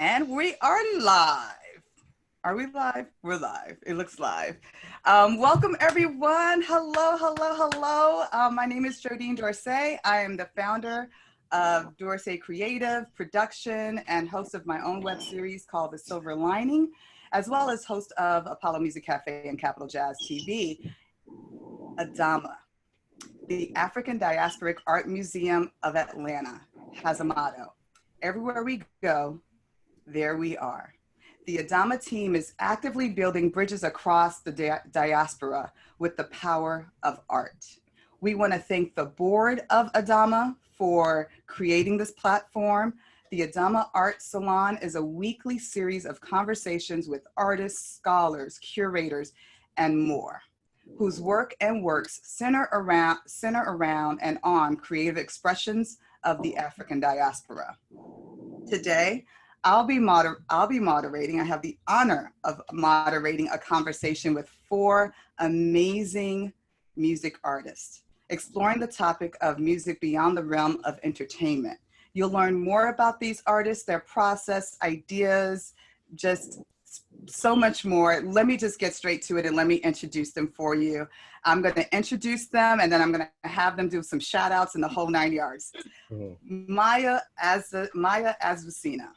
And we are live. Are we live? We're live. It looks live. Welcome, everyone. Hello, hello, hello. My name is Jodine Dorce. I am the founder of Dorce Creative Production and host of my own web series called The Silver Lining, as well as host of Apollo Music Cafe and Capital Jazz TV. ADAMA, the African Diasporic Art Museum of Atlanta, has a motto: everywhere we go, there we are. The ADAMA team is actively building bridges across the diaspora with the power of art. We want to thank the board of ADAMA for creating this platform. The ADAMA Arts Salon is a weekly series of conversations with artists, scholars, curators, and more, whose work and works center around and on creative expressions of the African diaspora. Today, I'll be moderating. I have the honor of moderating a conversation with 4 amazing music artists, exploring the topic of music beyond the realm of entertainment. You'll learn more about these artists, their process, ideas, just so much more. Let me just get straight to it and let me introduce them for you. I'm going to introduce them and then I'm going to have them do some shout outs in the whole 9 yards. Maya Azucena.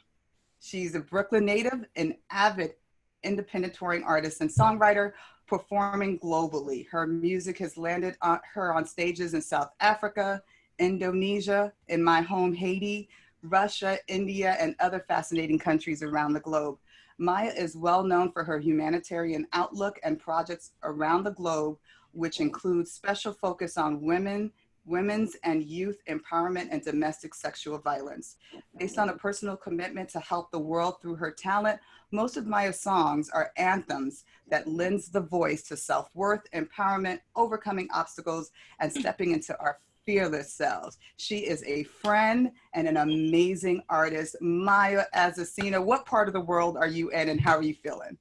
She's a Brooklyn native, an avid independent touring artist and songwriter, performing globally. Her music has landed her on stages in South Africa, Indonesia, in my home Haiti, Russia, India, and other fascinating countries around the globe. Maya is well known for her humanitarian outlook and projects around the globe, which includes special focus on women's and youth empowerment and domestic sexual violence. Based on a personal commitment to help the world through her talent, most of Maya's songs are anthems that lends the voice to self-worth, empowerment, overcoming obstacles, and stepping into our fearless selves. She is a friend and an amazing artist. Maya Azucena, what part of the world are you in and how are you feeling?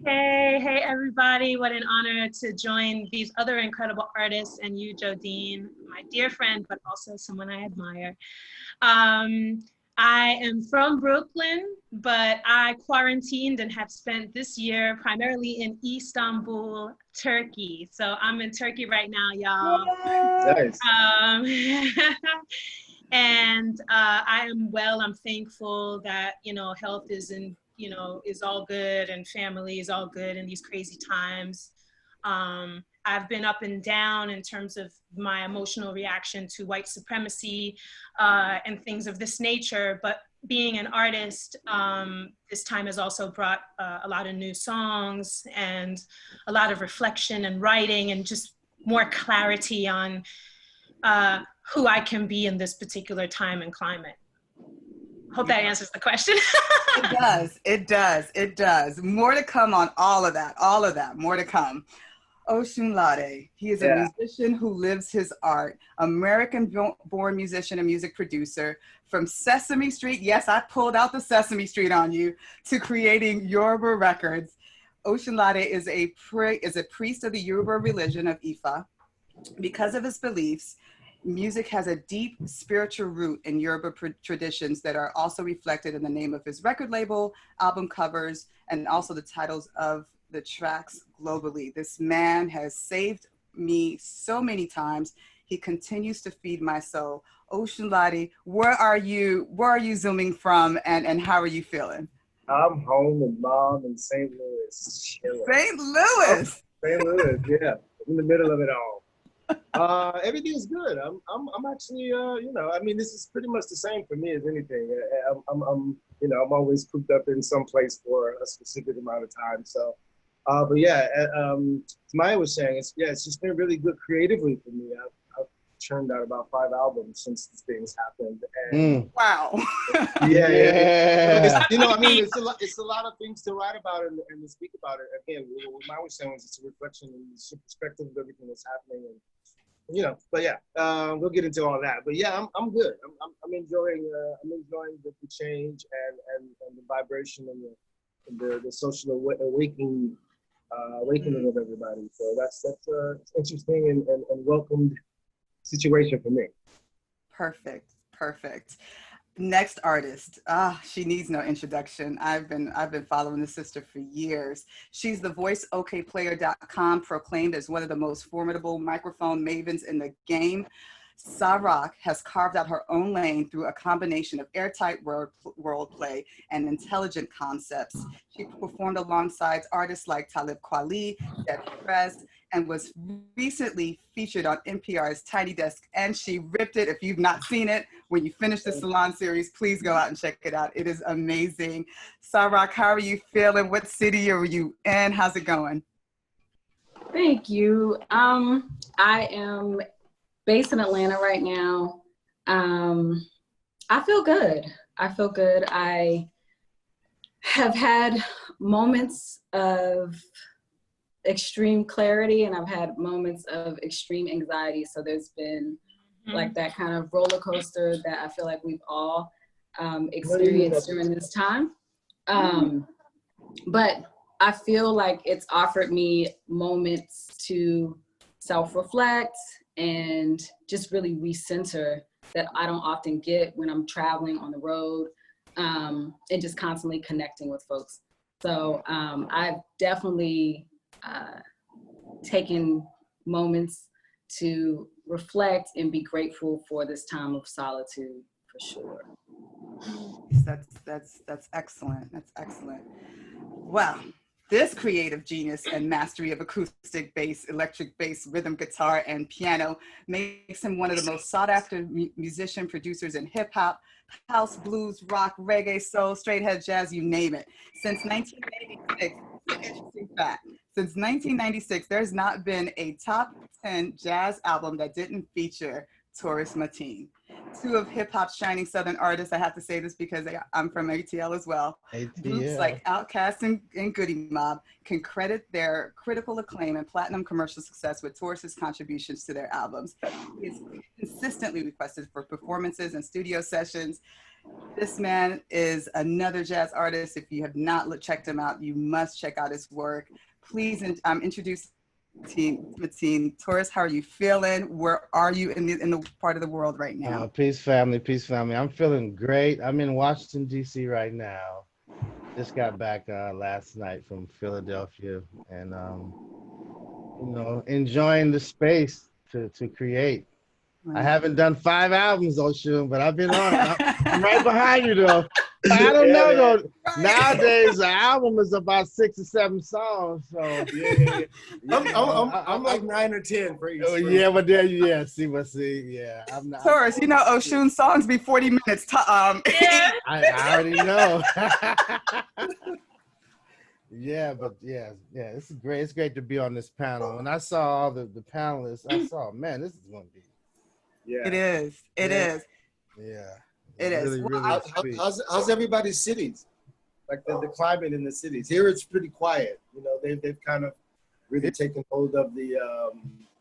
Hey everybody. What an honor to join these other incredible artists and you, Jodine, my dear friend, but also someone I admire. I am from Brooklyn, but I quarantined and have spent this year primarily in Istanbul, Turkey. So I'm in Turkey right now, y'all. Nice. And I am well. I'm thankful that, health is all good and family is all good in these crazy times. I've been up and down in terms of my emotional reaction to white supremacy and things of this nature, but being an artist, this time has also brought a lot of new songs and a lot of reflection and writing and just more clarity on who I can be in this particular time and climate. Hope that answers the question. It does. More to come on all of that, more to come. Osunlade, he is a musician who lives his art, American-born musician and music producer, from Sesame Street, yes, I pulled out the Sesame Street on you, to creating Yoruba records. Osunlade is a priest of the Yoruba religion of Ifa. Because of his beliefs, music has a deep spiritual root in Yoruba traditions that are also reflected in the name of his record label, album covers, and also the titles of the tracks globally. This man has saved me so many times. He continues to feed my soul. Osunlade, where are you zooming from and how are you feeling? I'm home with mom in St. Louis. St. Louis? St. Louis, yeah. In the middle of it all. Everything's good. I'm actually, this is pretty much the same for me as anything. I'm always cooped up in some place for a specific amount of time. So, Maya was saying, it's just been really good creatively for me. I've churned out about 5 albums since these things happened. And wow. yeah. You know, I mean, it's a lot of things to write about and to speak about it. Again, what I was saying was it's a reflection and it's a perspective of everything that's happening. And, you know, but yeah, we'll get into all that. But yeah, I'm good. I'm enjoying the change and the vibration and the social awakening of everybody. So that's interesting and welcomed situation for me. Perfect. Next artist. She needs no introduction. I've been following this sister for years. She's the voice okplayer.com, proclaimed as one of the most formidable microphone mavens in the game. Sa-Roc has carved out her own lane through a combination of airtight world play and intelligent concepts. She performed alongside artists like Talib Kweli, Dead Prez, and was recently featured on NPR's Tiny Desk, and she ripped it. If you've not seen it, when you finish the Salon series, please go out and check it out. It is amazing. Sa-Roc, how are you feeling? What city are you in? How's it going? Thank you. I am based in Atlanta right now. I feel good. I have had moments of extreme clarity and I've had moments of extreme anxiety. So there's been like that kind of roller coaster that I feel like we've all experienced during this time. But I feel like it's offered me moments to self-reflect and just really recenter that I don't often get when I'm traveling on the road and just constantly connecting with folks. So I've definitely taken moments to reflect and be grateful for this time of solitude, for sure. That's excellent. That's excellent. Wow. This creative genius and mastery of acoustic bass, electric bass, rhythm guitar, and piano makes him one of the most sought-after musician producers in hip-hop, house, blues, rock, reggae, soul, straight-head jazz, you name it. Since 1986, interesting fact, since 1996, there's not been a top 10 jazz album that didn't feature Tarus Mateen. Two of hip-hop's shining Southern artists, I have to say this because I'm from ATL as well. Groups like Outkast and Goody Mob can credit their critical acclaim and platinum commercial success with Tarus's contributions to their albums. He is consistently requested for performances and studio sessions. This man is another jazz artist. If you have not checked him out, you must check out his work. Please introduce Mateen. Tarus, how are you feeling? Where are you in the part of the world right now? Peace, family. I'm feeling great. I'm in Washington, D.C. right now. Just got back last night from Philadelphia and, enjoying the space to create. Right. I haven't done 5 albums, Osun, but I've been on it. I'm right behind you, though. I don't know, though. Right. Nowadays, the album is about 6 or 7 songs. So I'm like 9 or 10 for each. Yeah, but there you I'm not. Tarus, Osun's songs be 40 minutes. I already know. This is great. It's great to be on this panel. When I saw all the panelists, I saw, man, this is going to be. Yeah. It is. Yeah. It is. Really, really how's everybody's cities? Like the climate in the cities. Here it's pretty quiet. They've kind of really taken hold of the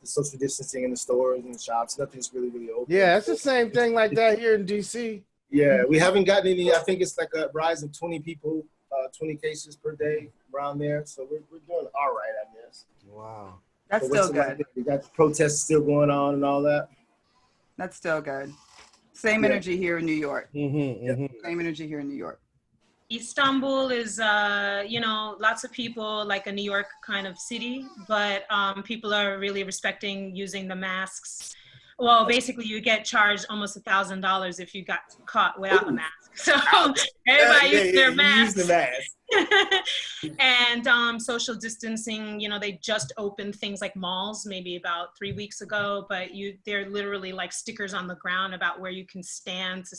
social distancing in the stores and the shops. Nothing's really open. Yeah, it's the same thing like that here in DC. Yeah, we haven't gotten any. I think it's like a rise of 20 people, 20 cases per day around there. So we're doing all right, I guess. Wow. That's still good. We got the protests still going on and all that. That's still good. Same energy here in New York. Mm-hmm. Same energy here in New York. Istanbul is, lots of people, like a New York kind of city, but people are really respecting using the masks. Well, basically, you get charged almost $1,000 if you got caught without a mask. So everybody uses their masks. Use the mask. And social distancing, they just opened things like malls maybe about 3 weeks ago, but they're literally like stickers on the ground about where you can stand to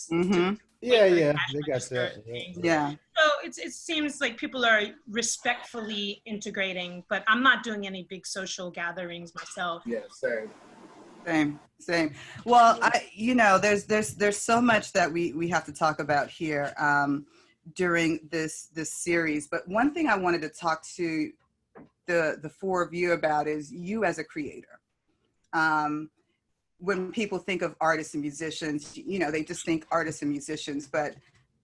they got that. Yeah. So it seems like people are respectfully integrating, but I'm not doing any big social gatherings myself. Yeah, same. Same. Well, there's so much that we have to talk about here during this series. But one thing I wanted to talk to the four of you about is you as a creator. When people think of artists and musicians, they just think artists and musicians. But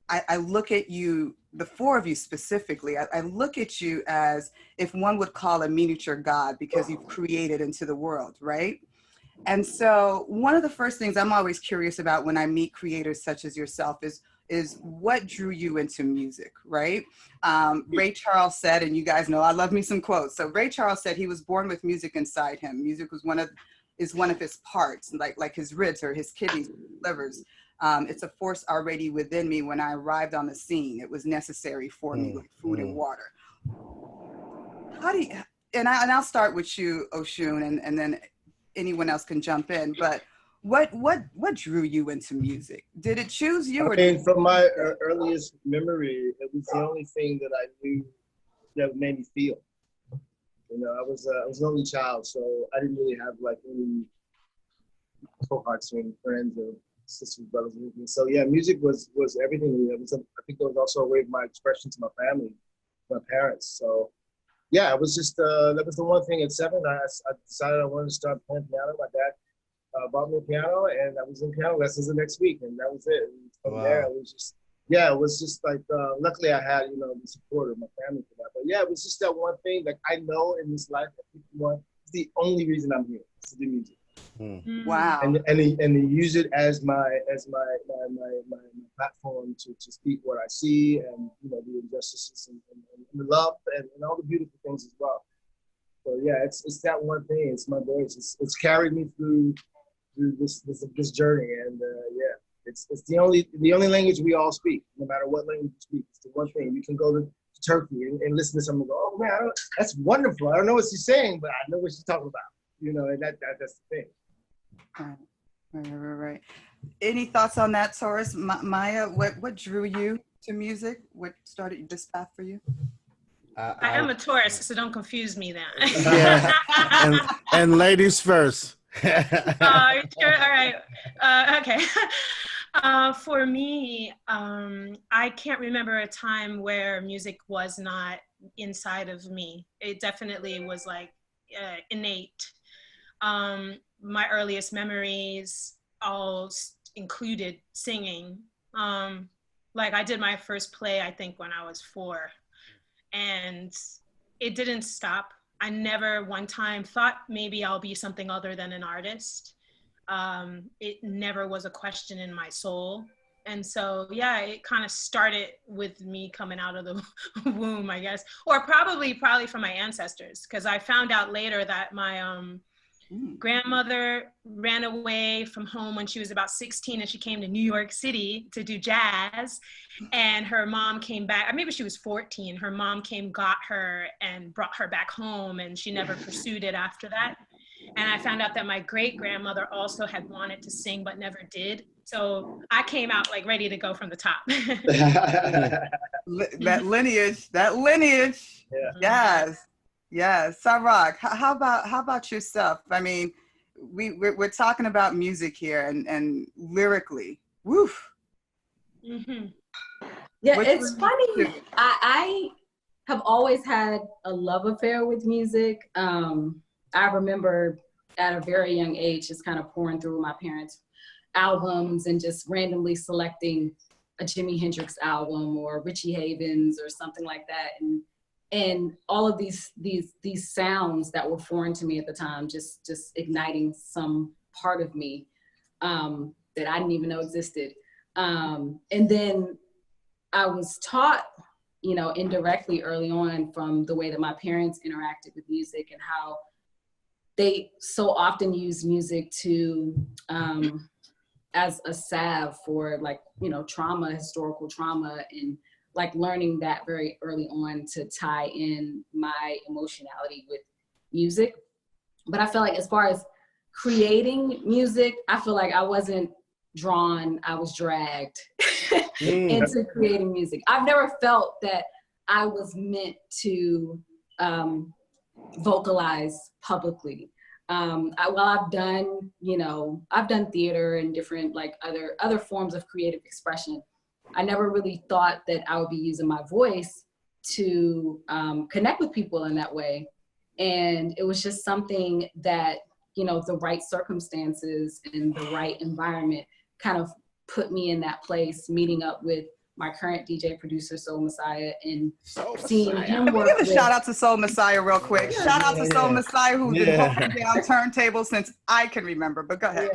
I look at you, the four of you specifically, I look at you as if one would call a miniature God, because you've created into the world, right? And so one of the first things I'm always curious about when I meet creators such as yourself is what drew you into music, right? Ray Charles said, and you guys know I love me some quotes. So Ray Charles said he was born with music inside him. Music was one of his parts, like his ribs or his kidneys, livers. It's a force already within me. When I arrived on the scene, it was necessary for me, like food and water. How do you? And I'll start with you, Osun, and then anyone else can jump in. But what drew you into music? Did it choose you? From my earliest memory, it was the only thing that I knew that made me feel. I was an only child, so I didn't really have like any cohorts or any friends or sisters, brothers, or anything. So yeah, music was everything to me. I think it was also a way of my expression to my family, my parents. So yeah, it was just that was the one thing. At 7, I decided I wanted to start playing piano. My dad bought me a piano, and I was in piano lessons the next week, and that was it. And from there, it was just like, luckily I had, the support of my family for that. But yeah, it was just that one thing. Like, I know in this life that it's the only reason I'm here is to do music. Wow. And to use it as my platform to speak what I see, and the injustices and the love and all the beautiful things as well. So yeah, it's that one thing. It's my voice. It's carried me through this journey, and it's the only language we all speak. No matter what language you speak, it's the one thing. You can go to Turkey and listen to someone and go, oh man, that's wonderful. I don't know what she's saying, but I know what she's talking about. And that's the thing. Right. Any thoughts on that, Tarus? Maya, what drew you to music? What started this path for you? I am a Taurus, so don't confuse me then. Yeah. and ladies first. Sure? All right. Okay. For me, I can't remember a time where music was not inside of me. It definitely was like innate. My earliest memories all included singing. Like I did my first play, I think, when I was 4. And it didn't stop. I never one time thought maybe I'll be something other than an artist. It never was a question in my soul. And so, yeah, it kind of started with me coming out of the womb, I guess, or probably from my ancestors, because I found out later that my grandmother ran away from home when she was about 16, and she came to New York City to do jazz, and her mom came back, or maybe she was 14. Her mom got her and brought her back home, and she never pursued it after that. And I found out that my great-grandmother also had wanted to sing but never did. So I came out like ready to go from the top. that lineage. Yeah. Yes. Sa-Roc, how about yourself? I mean, we're talking about music here and lyrically. Woof. Mm-hmm. Yeah, it's funny. I have always had a love affair with music. I remember at a very young age just kind of pouring through my parents' albums and just randomly selecting a Jimi Hendrix album or Richie Havens or something like that, and all of these sounds that were foreign to me at the time, just igniting some part of me that I didn't even know existed. And then I was taught, indirectly early on from the way that my parents interacted with music and how they so often use music to as a salve for trauma, historical trauma, and like learning that very early on to tie in my emotionality with music. But I feel like as far as creating music, I feel like I wasn't drawn, I was dragged into creating music. I've never felt that I was meant to vocalize publicly. I've done, I've done theater and different like other forms of creative expression. I never really thought that I would be using my voice to connect with people in that way. And it was just something that, the right circumstances and the right environment kind of put me in that place, meeting up with my current DJ producer, Soul Messiah, and seeing him Can we work give a shout out to Soul Messiah real quick? Yeah. Shout out to Soul Messiah, who's been holding down turntables since I can remember, but go ahead.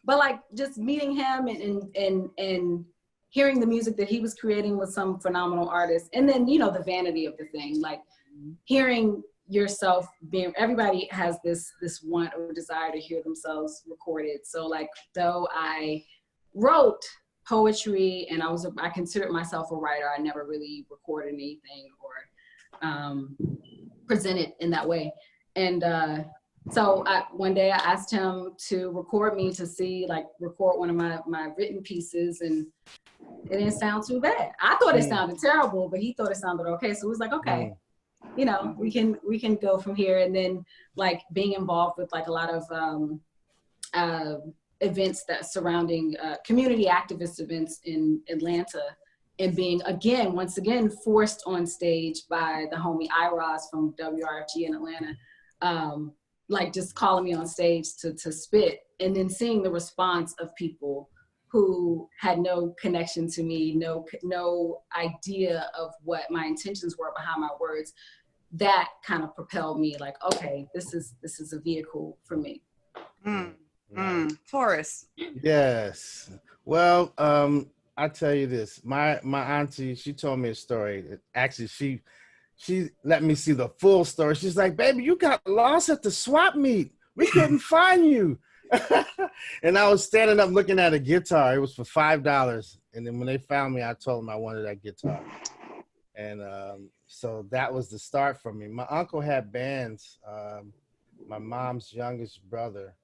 But like just meeting him and hearing the music that he was creating with some phenomenal artists. And then, the vanity of the thing, like hearing yourself everybody has this want or desire to hear themselves recorded. So like, though I wrote poetry and I considered myself a writer, I never really recorded anything or presented in that way. And so one day I asked him to record me record one of my written pieces, and it didn't sound too bad. I thought it sounded terrible, but he thought it sounded okay. So it was like, okay, we can go from here. And then like being involved with like a lot of events that surrounding community activist events in Atlanta, and being once again forced on stage by the homie Iros from WRFG in Atlanta, like just calling me on stage to spit, and then seeing the response of people who had no connection to me, no idea of what my intentions were behind my words. That kind of propelled me like, okay, this is a vehicle for me. Taurus. Yes. Well, I tell you this, my auntie, she told me a story. Actually, she let me see the full story. She's like, baby, you got lost at the swap meet. We couldn't find you. And I was standing up looking at a guitar. It was for $5. And then when they found me, I told them I wanted that guitar. And so that was the start for me. My uncle had bands. My mom's youngest brother,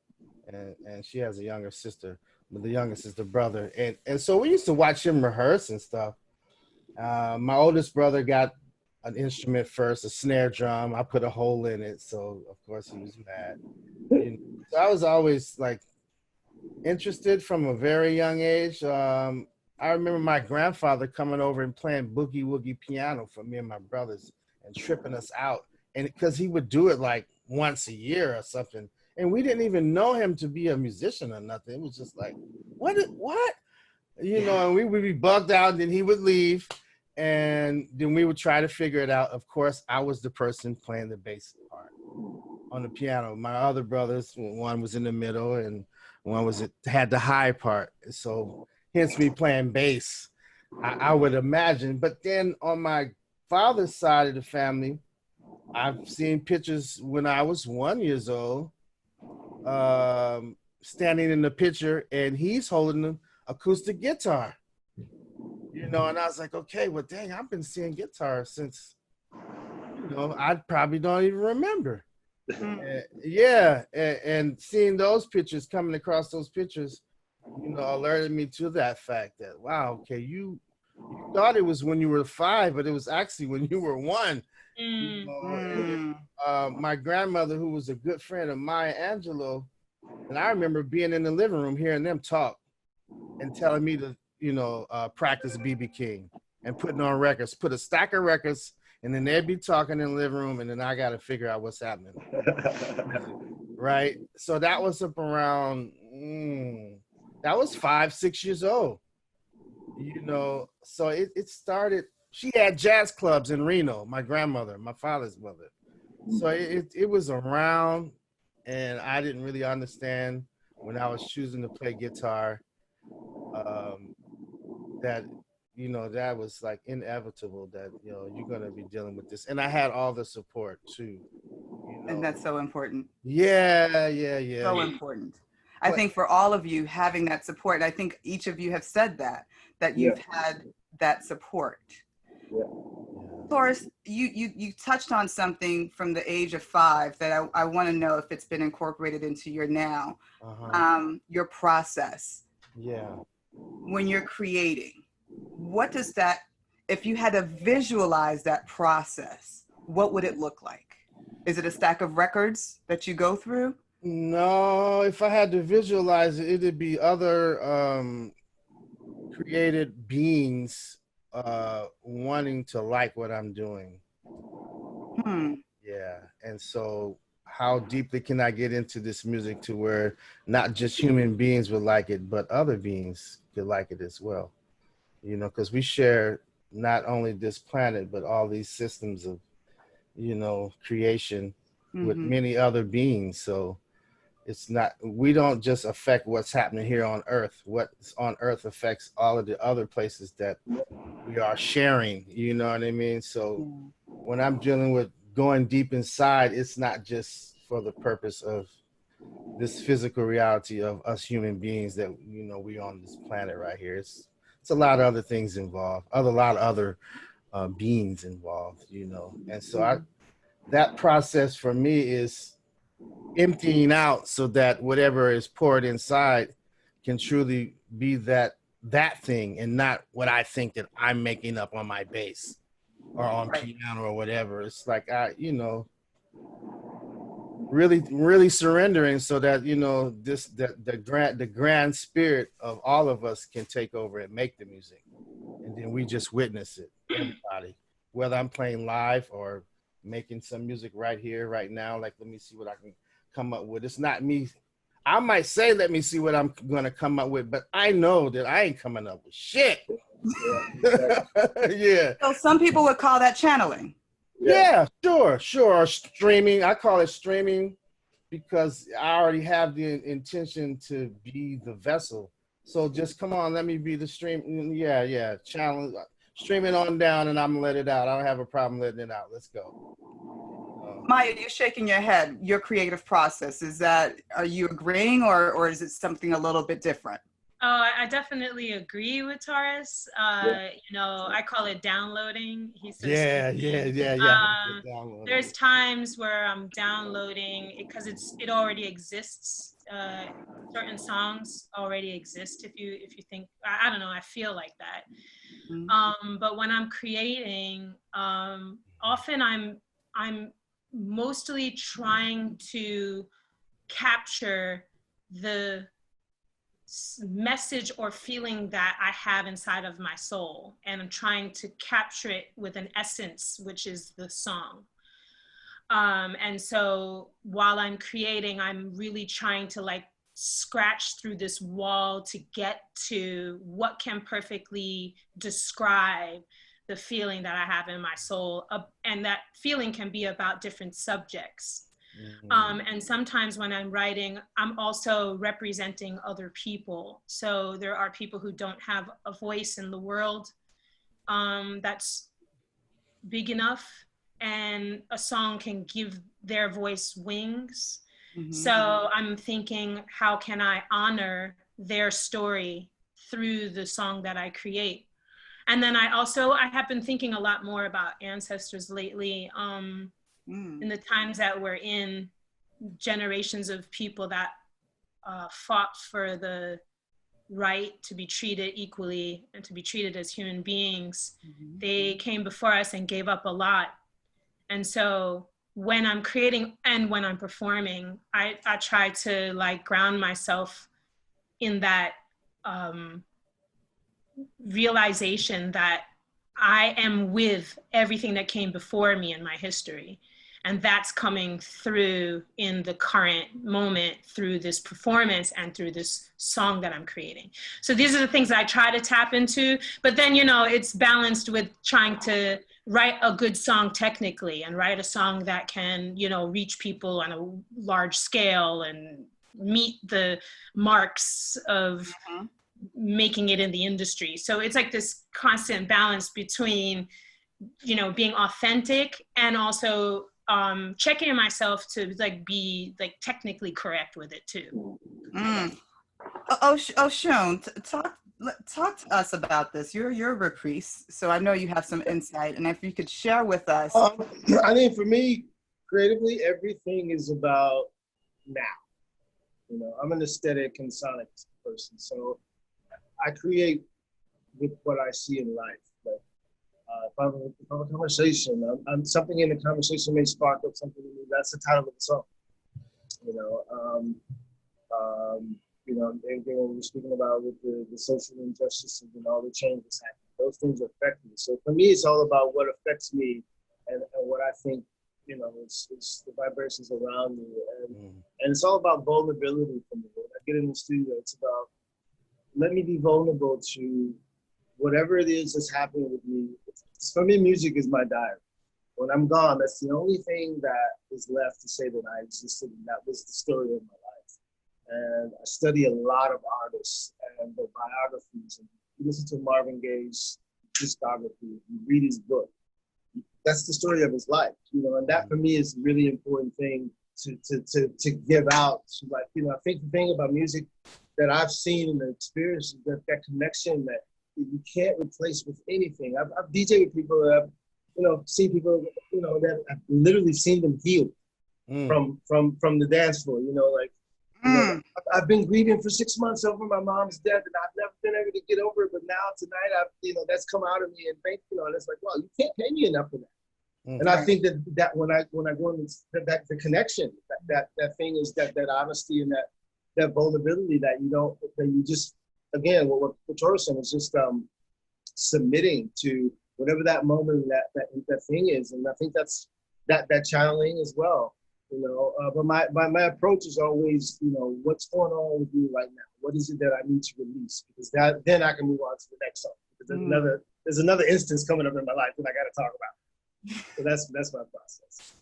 and she has a younger sister, but the youngest is the brother. And so we used to watch him rehearse and stuff. My oldest brother got an instrument first, a snare drum. I put a hole in it, so of course he was mad. So I was always like interested from a very young age. I remember my grandfather coming over and playing boogie woogie piano for me and my brothers and tripping us out. And because he would do it like once a year or something. And we didn't even know him to be a musician or nothing. It was just like, what? And we would be bugged out, and then he would leave. And then we would try to figure it out. Of course, I was the person playing the bass part on the piano. My other brothers, one was in the middle and one had the high part. So hence me playing bass, I would imagine. But then on my father's side of the family, I've seen pictures when I was 1 year old, standing in the picture, and he's holding an acoustic guitar. And I was like, okay, well, dang, I've been seeing guitars since, I probably don't even remember. And seeing those pictures, coming across those pictures, alerted me to that fact that, wow, okay, you thought it was when you were 5, but it was actually when you were 1. My grandmother, who was a good friend of Maya Angelou, and I remember being in the living room hearing them talk and telling me to, practice BB King and putting on records, put a stack of records, and then they'd be talking in the living room, and then I got to figure out what's happening. Right? So that was up around, that was 5, 6 years old. So it started, she had jazz clubs in Reno, my grandmother, my father's mother. So it was around, and I didn't really understand when I was choosing to play guitar, that that was like inevitable, that you're going to be dealing with this. And I had all the support too. And that's so important. Yeah. So important. I think for all of you having that support, and I think each of you have said that you've had that support. Yeah. Taurus, you touched on something from the age of 5 that I want to know if it's been incorporated into your now, your process. Yeah. When you're creating, what does that, if you had to visualize that process, what would it look like? Is it a stack of records that you go through? No, if I had to visualize it, it'd be other created beings wanting to like what I'm doing. Hmm. Yeah. And so how deeply can I get into this music to where not just human beings would like it, but other beings could like it as well? You know, because we share not only this planet, but all these systems of, you know, creation with many other beings. So it's not, we don't just affect what's happening here on Earth. What's on Earth affects all of the other places that we are sharing, you know what I mean? So when I'm dealing with going deep inside, it's not just for the purpose of this physical reality of us human beings that, you know, we on this planet right here. It's a lot of other things involved, a lot of other beings involved, you know. And so that process for me is emptying out so that whatever is poured inside can truly be that thing and not what I think that I'm making up on my bass or on piano or whatever. It's like you know, really surrendering so that, you know, the grand spirit of all of us can take over and make the music, and then we just witness it, everybody, whether I'm playing live or making some music right here right now. Like, let me see what I can come up with. It's not me. I might say, let me see what I'm gonna come up with, but I know that I ain't coming up with shit. Yeah. So some people would call that channeling. Yeah, sure. Or streaming. I call it streaming because I already have the intention to be the vessel. So just come on, let me be the stream. Yeah. Channel, stream it on down, and I'm gonna let it out. I don't have a problem letting it out. Let's go. Maya, you're shaking your head. Your creative process, are you agreeing, or is it something a little bit different? Oh, I definitely agree with Tarus. You know, I call it downloading. He says, there's times where I'm downloading it because it already exists. Certain songs already exist. If you think, I don't know, I feel like that. But when I'm creating, often I'm mostly trying to capture the message or feeling that I have inside of my soul, and I'm trying to capture it with an essence, which is the song. And so while I'm creating, I'm really trying to like scratch through this wall to get to what can perfectly describe the feeling that I have in my soul. And that feeling can be about different subjects. And sometimes when I'm writing, I'm also representing other people. So there are people who don't have a voice in the world that's big enough, and a song can give their voice wings. So I'm thinking, how can I honor their story through the song that I create? And then I have been thinking a lot more about ancestors lately. In the times that we're in, generations of people that fought for the right to be treated equally and to be treated as human beings. They came before us and gave up a lot. And so when I'm creating and when I'm performing, I try to like ground myself in that realization that I am with everything that came before me in my history. And that's coming through in the current moment through this performance and through this song that I'm creating. So these are the things that I try to tap into, but then, you know, it's balanced with trying to write a good song technically and write a song that can, you know, reach people on a large scale and meet the marks of making it in the industry. So it's like this constant balance between, you know, being authentic and also checking myself to like be like technically correct with it too. Osun, talk to us about this. You're a reprise, so I know you have some insight, and if you could share with us. I think for me, creatively, everything is about now. You know, I'm an aesthetic and sonic person, so I create with what I see in life. Like, if I have a conversation, something in the conversation may spark up something in me. That's the title of the song. You know, everything we were speaking about with the social injustices and all the changes happening, those things affect me. So for me, it's all about what affects me and what I think, it's the vibrations around me. And it's all about vulnerability for me. When I get in the studio, it's about, let me be vulnerable to whatever it is that's happening with me. For me, music is my diary. When I'm gone, that's the only thing that is left to say that I existed, and that was the story of my life. And I study a lot of artists and their biographies, and you listen to Marvin Gaye's discography, you read his book. That's the story of his life, and that for me is a really important thing to give out. I think the thing about music that I've seen and experienced is that connection that you can't replace with anything. I've DJed with people that I've, seen people, that I've literally seen them healed from the dance floor. I've been grieving for 6 months over my mom's death, and I've never been able to get over it. But now tonight, that's come out of me, and and it's like, wow, you can't pay me enough for that. And I think that when I go into that the connection, that thing is that honesty and that vulnerability that you just, again, what Tarus said is just submitting to whatever that moment, that thing is. And I think that's that channeling as well, but my approach is always, what's going on with you right now? What is it that I need to release? Because then I can move on to the next song. Because there's another instance coming up in my life that I got to talk about. So that's my process.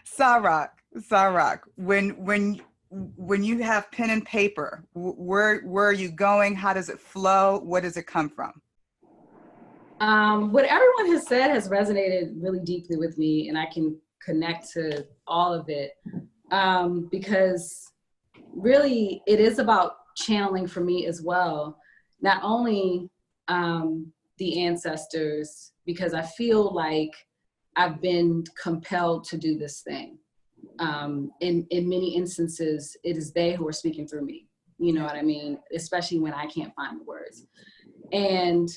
Sa-Roc, when you have pen and paper, where are you going? How does it flow? What does it come from? What everyone has said has resonated really deeply with me, and I can connect to all of it, because really it is about channeling for me as well. Not only the ancestors, because I feel like I've been compelled to do this thing. In many instances, it is they who are speaking through me. You know what I mean? Especially when I can't find the words. And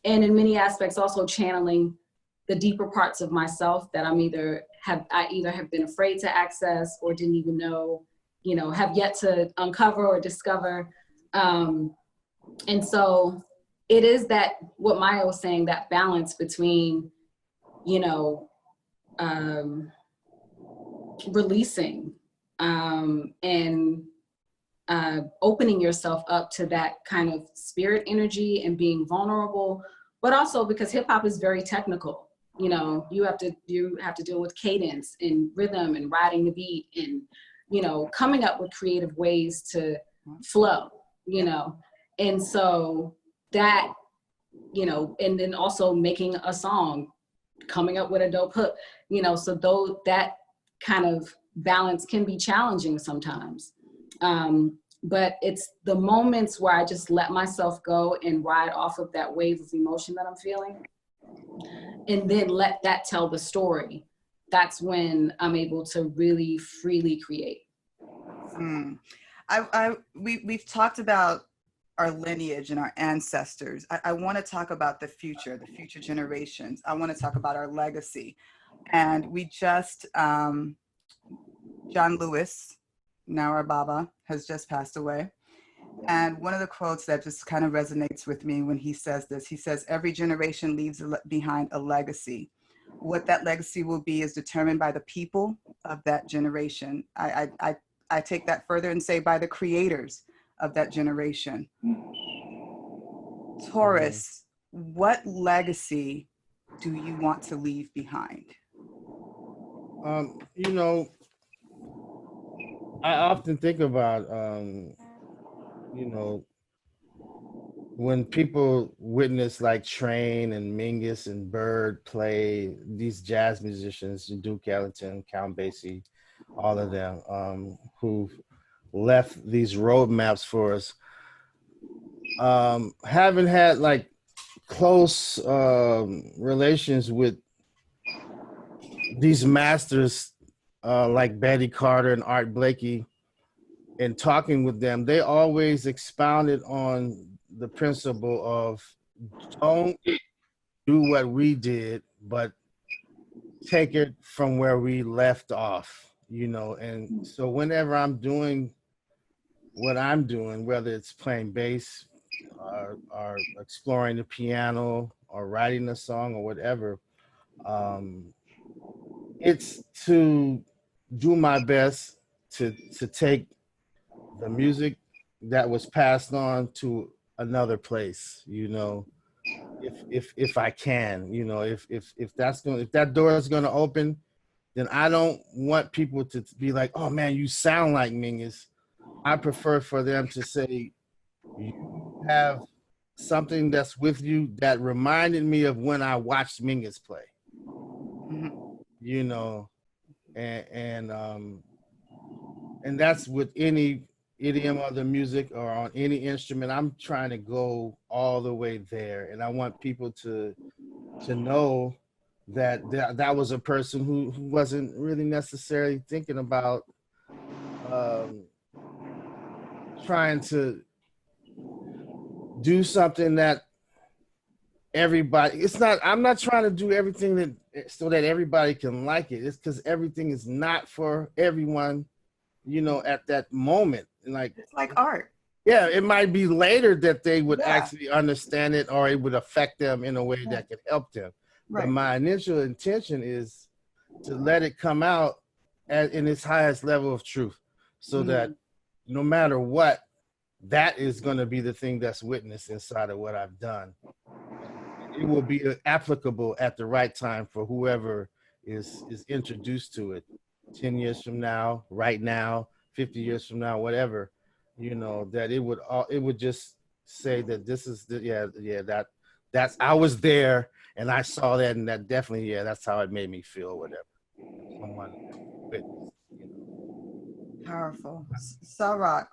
in many aspects, also channeling the deeper parts of myself that I either have been afraid to access or didn't even know, have yet to uncover or discover. And so it is that, what Maya was saying, that balance between, releasing and opening yourself up to that kind of spirit energy and being vulnerable, but also because hip hop is very technical. You have to deal with cadence and rhythm and riding the beat and, coming up with creative ways to flow, and so that, and then also making a song, coming up with a dope hook, so though that kind of balance can be challenging sometimes. But it's the moments where I just let myself go and ride off of that wave of emotion that I'm feeling, and then let that tell the story. That's when I'm able to really freely create. We've talked about our lineage and our ancestors. I want to talk about the future generations. I want to talk about our legacy. And we just, John Lewis, now our Baba, has just passed away. And one of the quotes that just kind of resonates with me when he says this, he says, every generation leaves behind a legacy. What that legacy will be is determined by the people of that generation. I take that further and say by the creators of that generation. Tarus, what legacy do you want to leave behind? I often think about, when people witness like Train and Mingus and Bird play, these jazz musicians, Duke Ellington, Count Basie, all of them, who've left these roadmaps for us. Having had like close relations with these masters like Betty Carter and Art Blakey, and talking with them, they always expounded on the principle of don't do what we did, but take it from where we left off, you know. And so whenever I'm doing what I'm doing, whether it's playing bass or exploring the piano or writing a song or whatever, it's to do my best to take the music that was passed on to another place, you know, if I can, you know, if that door is going to open, then I don't want people to be like, oh man, you sound like Mingus. I prefer for them to say, you have something that's with you that reminded me of when I watched Mingus play. You know, and that's with any idiom or the music or on any instrument. I'm trying to go all the way there, and I want people to know that was a person who wasn't really necessarily thinking about trying to do something that everybody, I'm not trying to do everything that so that everybody can like it. It's because everything is not for everyone, you know, at that moment. Like, it's like art. Yeah, it might be later that they would actually understand it, or it would affect them in a way that could help them. Right. But my initial intention is to let it come out in its highest level of truth, so that no matter what, that is going to be the thing that's witnessed inside of what I've done. It will be applicable at the right time for whoever is introduced to it 10 years from now, right now, 50 years from now, whatever, you know, that it would just say that this is that's I was there and I saw that, and that definitely, that's how it made me feel, whatever. Someone witnessed, you know. Powerful. Sa-Roc,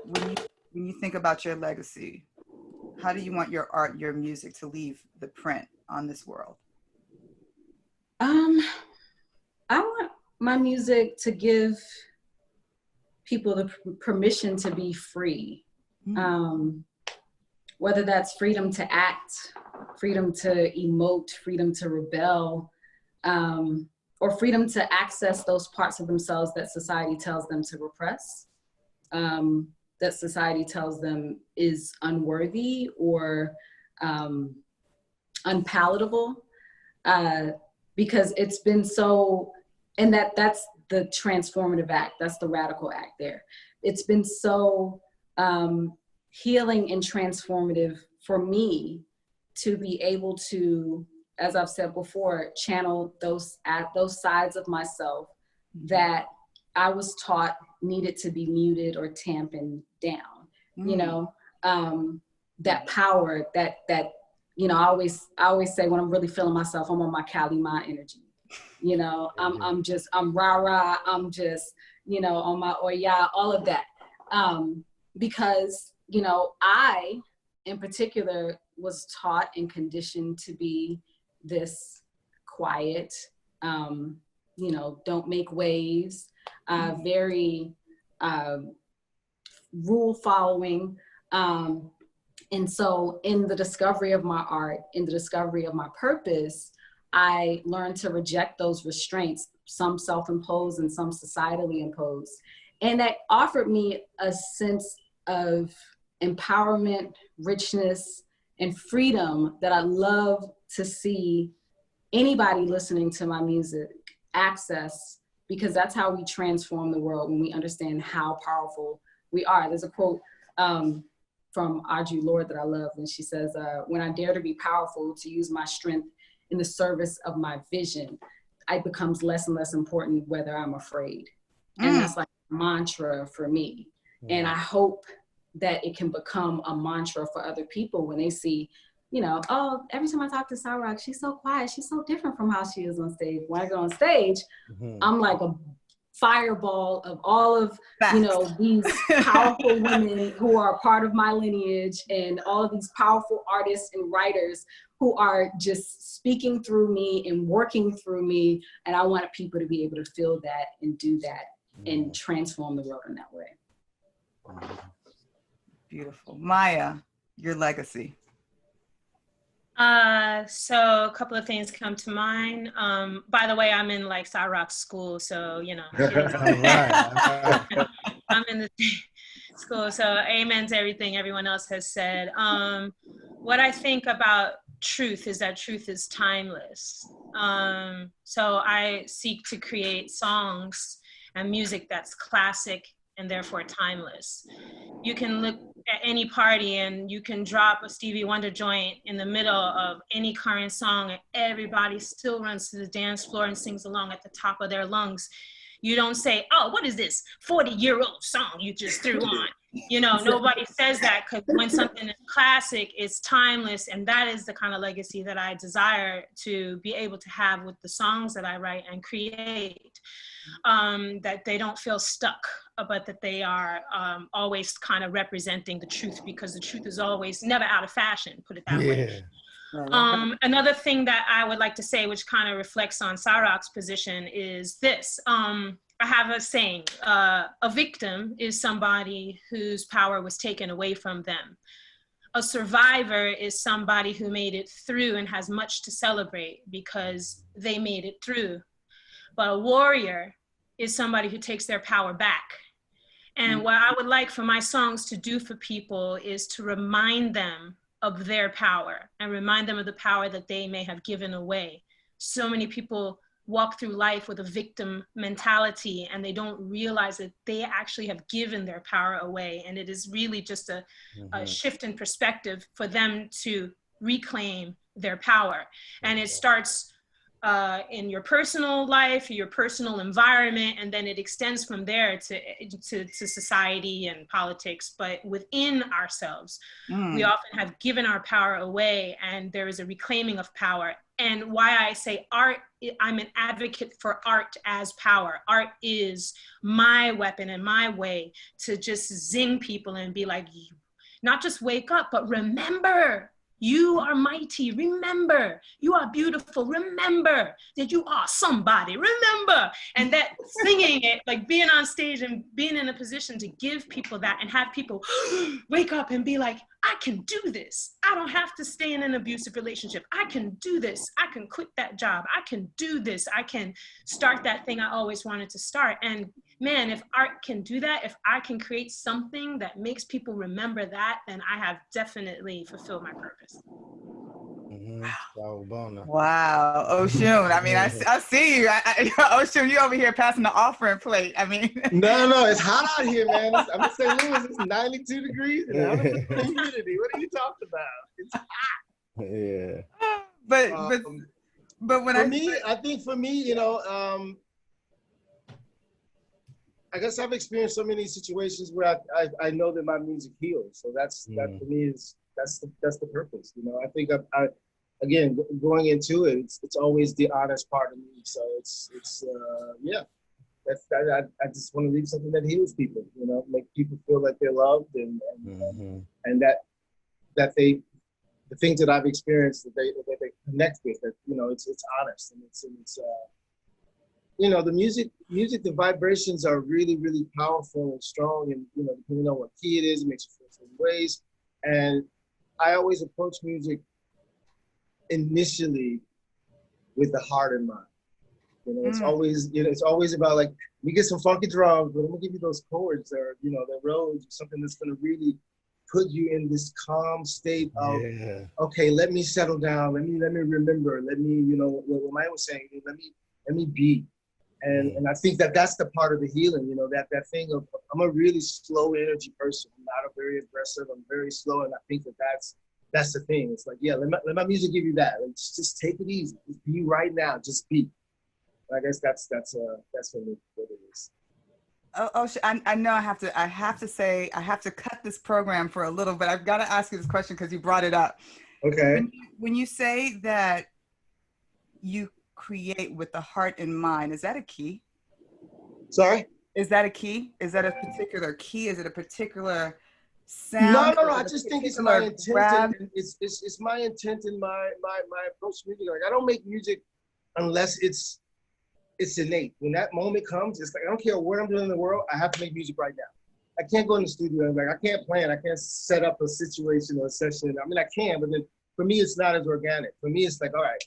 when you think about your legacy, how do you want your art, your music to leave the print on this world? I want my music to give people the permission to be free. Whether that's freedom to act, freedom to emote, freedom to rebel, or freedom to access those parts of themselves that society tells them to repress, that society tells them is unworthy or unpalatable, because it's been so, and that's the transformative act, that's the radical act there. It's been so healing and transformative for me to be able to, as I've said before, channel those sides of myself that I was taught needed to be muted or tampened down. You know, that power that you know, I always say when I'm really feeling myself, I'm on my Kali Ma energy. You know, I'm rah-rah, I'm just, you know, on my Oya, all of that. Because, you know, I, in particular, was taught and conditioned to be this quiet, you know, don't make waves, very rule following. And so in the discovery of my art, in the discovery of my purpose, I learned to reject those restraints, some self-imposed and some societally imposed. And that offered me a sense of empowerment, richness, and freedom that I love to see anybody listening to my music access, because that's how we transform the world, when we understand how powerful we are. There's a quote from Audre Lorde that I love, and she says, when I dare to be powerful, to use my strength in the service of my vision, it becomes less and less important whether I'm afraid. And that's like a mantra for me. And I hope that it can become a mantra for other people when they see, you know, oh, every time I talk to Sa-Roc, she's so quiet, she's so different from how she is on stage. When I go on stage, I'm like a fireball of all of, you know, these powerful women who are part of my lineage, and all of these powerful artists and writers who are just speaking through me and working through me. And I want people to be able to feel that and do that and transform the world in that way. Beautiful. Maya, your legacy. So a couple of things come to mind. By the way, I'm in like Sa-Roc school, so you know. All right. I'm in the school, so amen to everything everyone else has said. What I think about truth is that truth is timeless. So I seek to create songs and music that's classic and therefore timeless. You can look at any party and you can drop a Stevie Wonder joint in the middle of any current song and everybody still runs to the dance floor and sings along at the top of their lungs. You don't say, oh, what is this 40-year-old song you just threw on? You know, nobody says that, because when something is classic, it's timeless. And that is the kind of legacy that I desire to be able to have with the songs that I write and create. That they don't feel stuck, but that they are always kind of representing the truth, because the truth is always never out of fashion, put it that way. Another thing that I would like to say, which kind of reflects on Sa-Roc's position, is this. I have a saying, a victim is somebody whose power was taken away from them. A survivor is somebody who made it through and has much to celebrate because they made it through. But a warrior is somebody who takes their power back. And what I would like for my songs to do for people is to remind them of their power and remind them of the power that they may have given away. So many people walk through life with a victim mentality and they don't realize that they actually have given their power away. And it is really just a shift in perspective for them to reclaim their power. And it starts in your personal life, your personal environment, and then it extends from there to society and politics. But within ourselves, we often have given our power away, and there is a reclaiming of power. And why I say art, I'm an advocate for art as power. Art is my weapon and my way to just zing people and be like, not just wake up, but remember, you are mighty. Remember, you are beautiful. Remember that you are somebody. Remember. And that singing it, like being on stage and being in a position to give people that and have people wake up and be like, I can do this. I don't have to stay in an abusive relationship. I can do this. I can quit that job. I can do this. I can start that thing I always wanted to start. And man, if art can do that, if I can create something that makes people remember that, then I have definitely fulfilled my purpose. Wow, Osun. I mean, I see you. Osun, you over here passing the offering plate. I mean, no, it's hot out here, man. I'm in St. Louis. It's 92 degrees and 100% humidity. What are you talking about? It's hot. Yeah. But when I think for me, you know, I guess I've experienced so many situations where I know that my music heals. So that for me is that's the purpose. You know, I think I again, going into it, it's always the honest part of me. So it's yeah, I just want to leave something that heals people, you know, make people feel like they're loved and that they, the things that I've experienced that they connect with, that, you know, it's honest and it's you know, the music, the vibrations are really, really powerful and strong, and, you know, depending on what key it is, it makes you feel certain ways. And I always approach music initially with the heart in mind. You know, it's always, you know, it's always about like, we get some funky drums, but I'm gonna give you those chords or, you know, the roads or something that's gonna really put you in this calm state of, okay, let me settle down, let me remember, let me, you know, what Maya was saying, let me be. And I think that's the part of the healing, you know, that thing of, I'm a really slow energy person. I'm not a very aggressive, I'm very slow. And I think that's the thing. It's like, yeah, let my music give you that. Like, just take it easy. Just be right now, just be. I guess that's for me what it is. I know I have to say, I have to cut this program for a little, but I've got to ask you this question because you brought it up. Okay. When you say that you create with the heart in mind, is that a key? Sorry? Is that a key? Is that a particular key? Is it a particular sound? No. I just think it's my intent. It's my intent and my approach to music. Like, I don't make music unless it's innate. When that moment comes, it's like, I don't care what I'm doing in the world, I have to make music right now. I can't go in the studio and like, I can't plan. I can't set up a situation or a session. I mean, I can, but then for me, it's not as organic. For me, it's like, all right,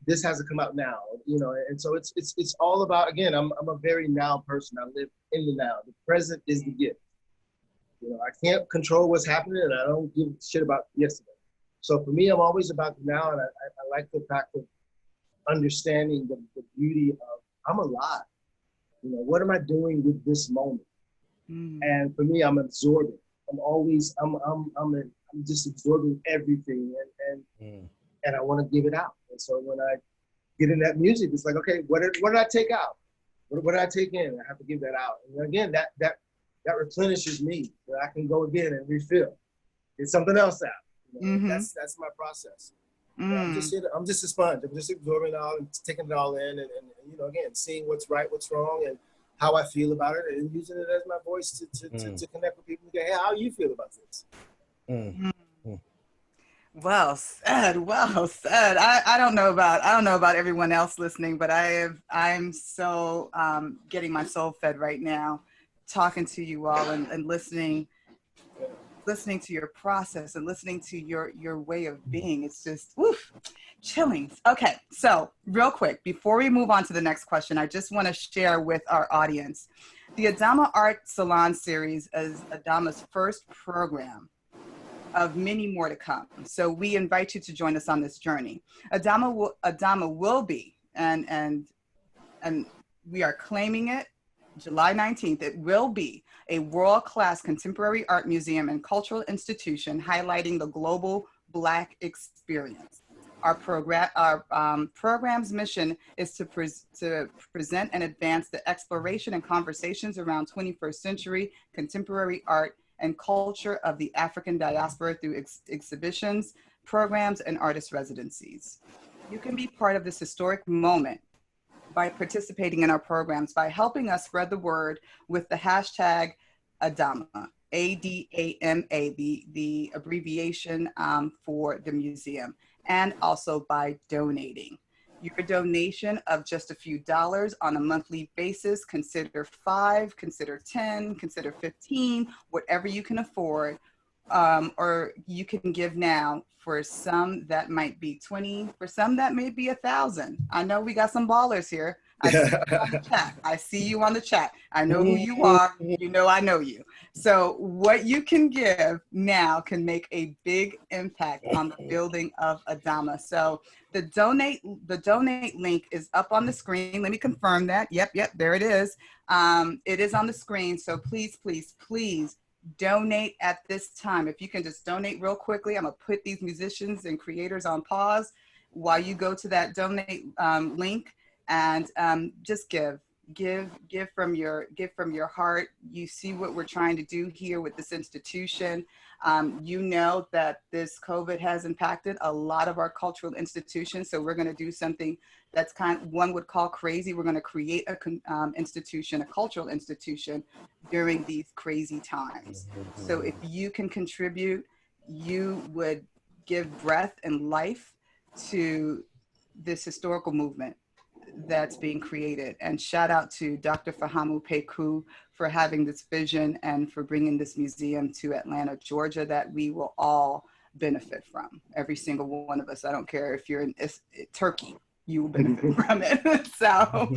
this has to come out now, you know. And so it's all about, again, I'm a very now person. I live in the now. The present is the gift. You know, I can't control what's happening, and I don't give a shit about yesterday. So for me, I'm always about the now, and I like the fact of understanding the beauty of I'm alive. You know, what am I doing with this moment? And for me, I'm absorbing. I'm just absorbing everything, and I want to give it out. And so when I get in that music, it's like, okay, what did I take out? What did I take in? I have to give that out. And again, that replenishes me, that I can go again and refill. Get something else out. You know? That's my process. I'm just a sponge. I'm just absorbing it all and taking it all in, and you know, again, seeing what's right, what's wrong, and how I feel about it, and using it as my voice to connect with people and go, hey, how you feel about this? Well said. Well said. I don't know about everyone else listening, but I'm so getting my soul fed right now, talking to you all and listening to your process and listening to your way of being. It's just woof, chillings. Okay, so real quick, before we move on to the next question, I just want to share with our audience, the ADAMA Arts Salon series is ADAMA's first program of many more to come. So we invite you to join us on this journey. ADAMA will be, and we are claiming it, July 19th, it will be a world-class contemporary art museum and cultural institution highlighting the global Black experience. Our program's mission is to present and advance the exploration and conversations around 21st century contemporary art and culture of the African diaspora through exhibitions, programs, and artist residencies. You can be part of this historic moment by participating in our programs, by helping us spread the word with the hashtag ADAMA, ADAMA, the abbreviation for the museum, and also by donating. Your donation of just a few dollars on a monthly basis, consider 5, consider 10, consider 15, whatever you can afford, or you can give now. For some that might be 20, for some that may be 1,000. I know we got some ballers here. I see you on the chat. I see you on the chat. I know who you are. You know I know you. So what you can give now can make a big impact on the building of ADAMA. So the donate link is up on the screen. Let me confirm that. Yep, there it is. It is on the screen. So please, please, please donate at this time. If you can just donate real quickly, I'm gonna put these musicians and creators on pause while you go to that donate link, and just give from your heart. You see what we're trying to do here with this institution. You know that this COVID has impacted a lot of our cultural institutions, so we're going to do something that's one would call crazy. We're going to create a cultural institution during these crazy times. So if you can contribute, you would give breath and life to this historical movement that's being created. And shout out to Dr. Fahamu Peku for having this vision and for bringing this museum to Atlanta, Georgia, that we will all benefit from. Every single one of us. I don't care if you're in Turkey, you will benefit from it. So,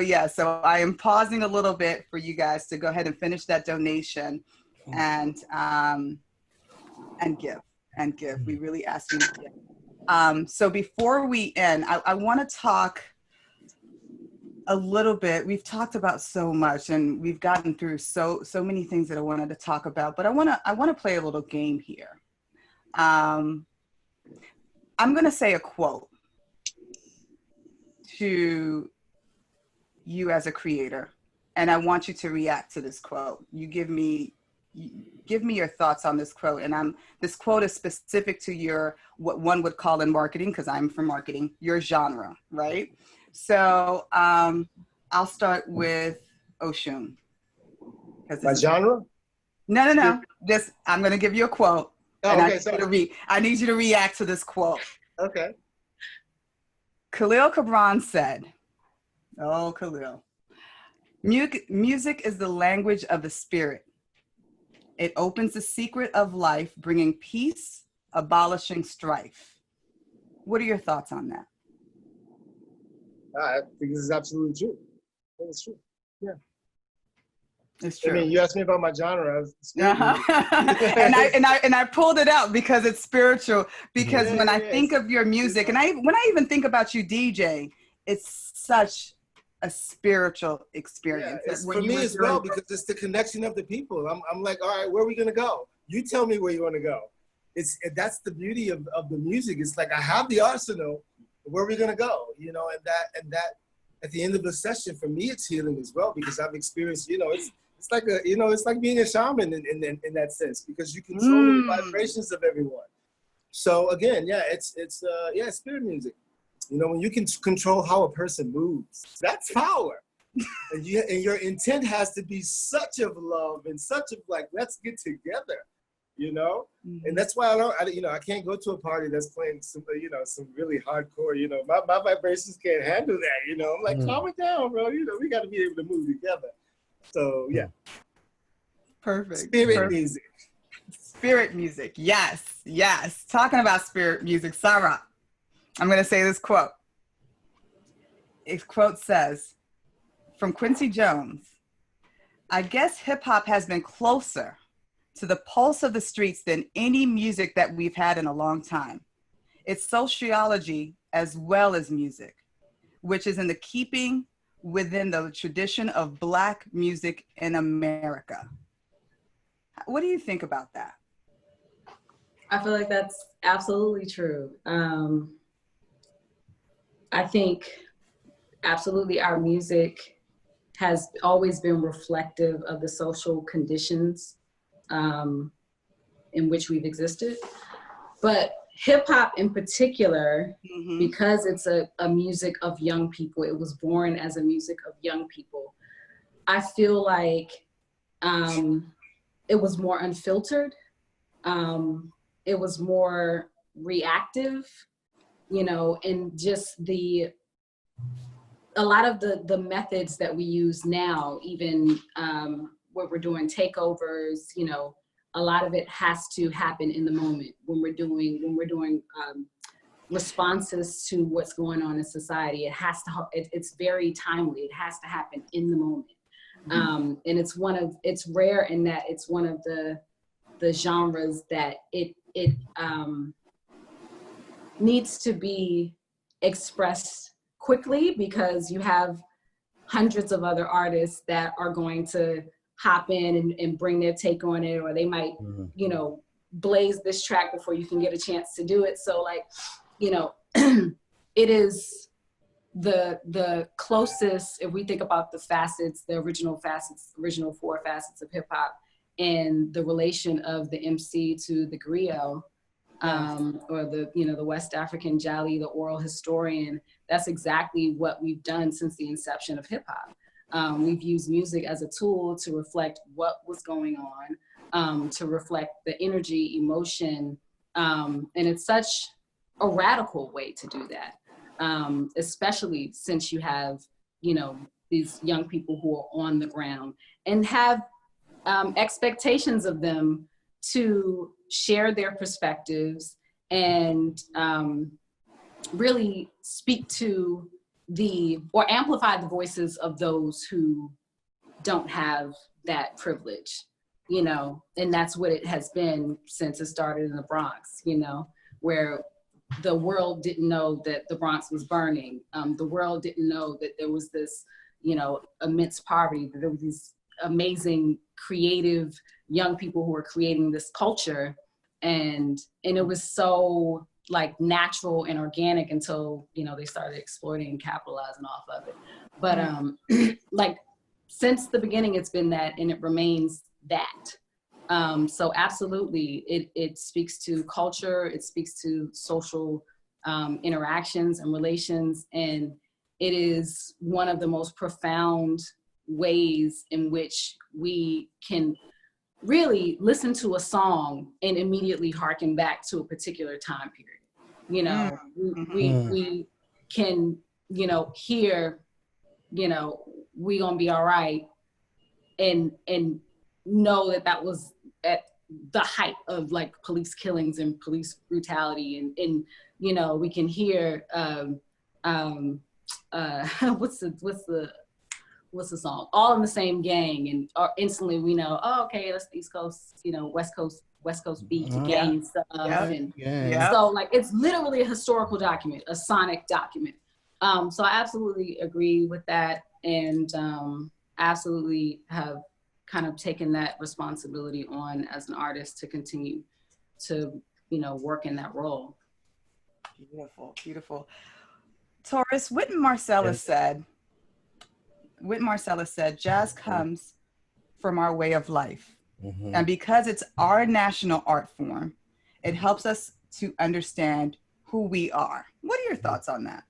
yeah. So I am pausing a little bit for you guys to go ahead and finish that donation and give. We really ask you to give. So before we end, I want to talk a little bit. We've talked about so much, and we've gotten through so many things that I wanted to talk about. But I want to play a little game here. I'm going to say a quote to you as a creator, and I want you to react to this quote. You give me your thoughts on this quote, and this quote is specific to your, what one would call in marketing, because I'm from marketing, your genre, right? So I'll start with Oshun. My genre? No. I'm going to give you a quote. Oh, and okay, I need you to react to this quote. Okay. Khalil Gibran said, oh, Khalil, music is the language of the spirit. It opens the secret of life, bringing peace, abolishing strife. What are your thoughts on that? I think this is absolutely true. I think it's true. Yeah. It's true. I mean, you asked me about my genre. And I pulled it out because it's spiritual. Because when I think of your music, and when I even think about you DJing, it's such a spiritual experience. Yeah, for me as well, because it's the connection of the people. I'm like, all right, where are we gonna go? You tell me where you want to go. That's the beauty of the music. It's like I have the arsenal. Where are we gonna go? You know, and that at the end of the session, for me, it's healing as well, because I've experienced, you know, it's like it's like being a shaman in that sense, because you control the vibrations of everyone. So again, it's spirit music. You know, when you can control how a person moves, that's power. And your intent has to be such of love and such of like, let's get together, you know? And that's why I can't go to a party that's playing some really hardcore, you know, my vibrations can't handle that, you know? I'm like, calm it down, bro. You know, we got to be able to move together. So yeah. Perfect. Spirit music. Spirit music. Yes. Yes. Talking about spirit music, Sa-Roc, I'm going to say this quote. A quote says, from Quincy Jones, I guess hip hop has been closer to the pulse of the streets than any music that we've had in a long time. It's sociology as well as music, which is in the keeping within the tradition of Black music in America. What do you think about that? I feel like that's absolutely true. I think absolutely our music has always been reflective of the social conditions in which we've existed. But hip hop in particular, because it's a music of young people, it was born as a music of young people. I feel like it was more unfiltered. It was more reactive, you know, and just a lot of the methods that we use now, even what we're doing takeovers, you know, a lot of it has to happen in the moment when we're doing responses to what's going on in society. It's very timely. It has to happen in the moment. And it's rare in that it's one of the genres that it needs to be expressed quickly, because you have hundreds of other artists that are going to hop in and bring their take on it, or they might, you know, blaze this track before you can get a chance to do it. So like, you know, it is the closest, if we think about the facets, the original 4 facets of hip hop, and the relation of the MC to the griot, or the West African Jali, the oral historian. That's exactly what we've done since the inception of hip hop. We've used music as a tool to reflect what was going on, to reflect the energy, emotion, and it's such a radical way to do that, especially since you have, you know, these young people who are on the ground and have expectations of them to share their perspectives and really speak to or amplify the voices of those who don't have that privilege, you know. And that's what it has been since it started in the Bronx, you know, where the world didn't know that the Bronx was burning. The world didn't know that there was this, you know, immense poverty, that there were these amazing, creative young people who were creating this culture. And it was so like natural and organic until, you know, they started exploiting and capitalizing off of it. But like since the beginning, it's been that, and it remains that. So absolutely, it speaks to culture, it speaks to social interactions and relations, and it is one of the most profound ways in which we can really listen to a song and immediately harken back to a particular time period. You know, we can, you know, hear, you know, we gonna be all right, and know that was at the height of like police killings and police brutality, and you know, we can hear what's the song? All in the Same Gang, and instantly we know, oh, okay, that's East Coast, you know, West Coast beat to gang stuff. And so like, it's literally a historical document, a sonic document. So I absolutely agree with that, and absolutely have kind of taken that responsibility on as an artist to continue to, you know, work in that role. Beautiful, beautiful. Tarus, Wynton Marsalis said, jazz comes from our way of life. Mm-hmm. And because it's our national art form, it helps us to understand who we are. What are your thoughts on that?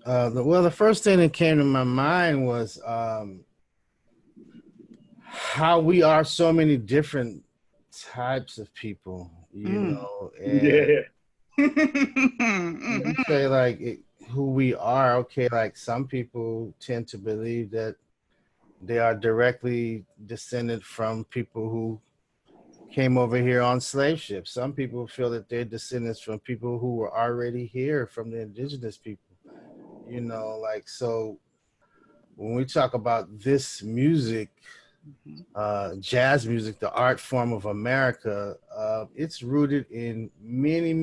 Well, the first thing that came to my mind was how we are so many different types of people, you know. And you say like who we are, okay, like some people tend to believe that they are directly descended from people who came over here on slave ships. Some people feel that they're descendants from people who were already here, from the indigenous people. You know, like, so when we talk about this music, jazz music, the art form of America, it's rooted in many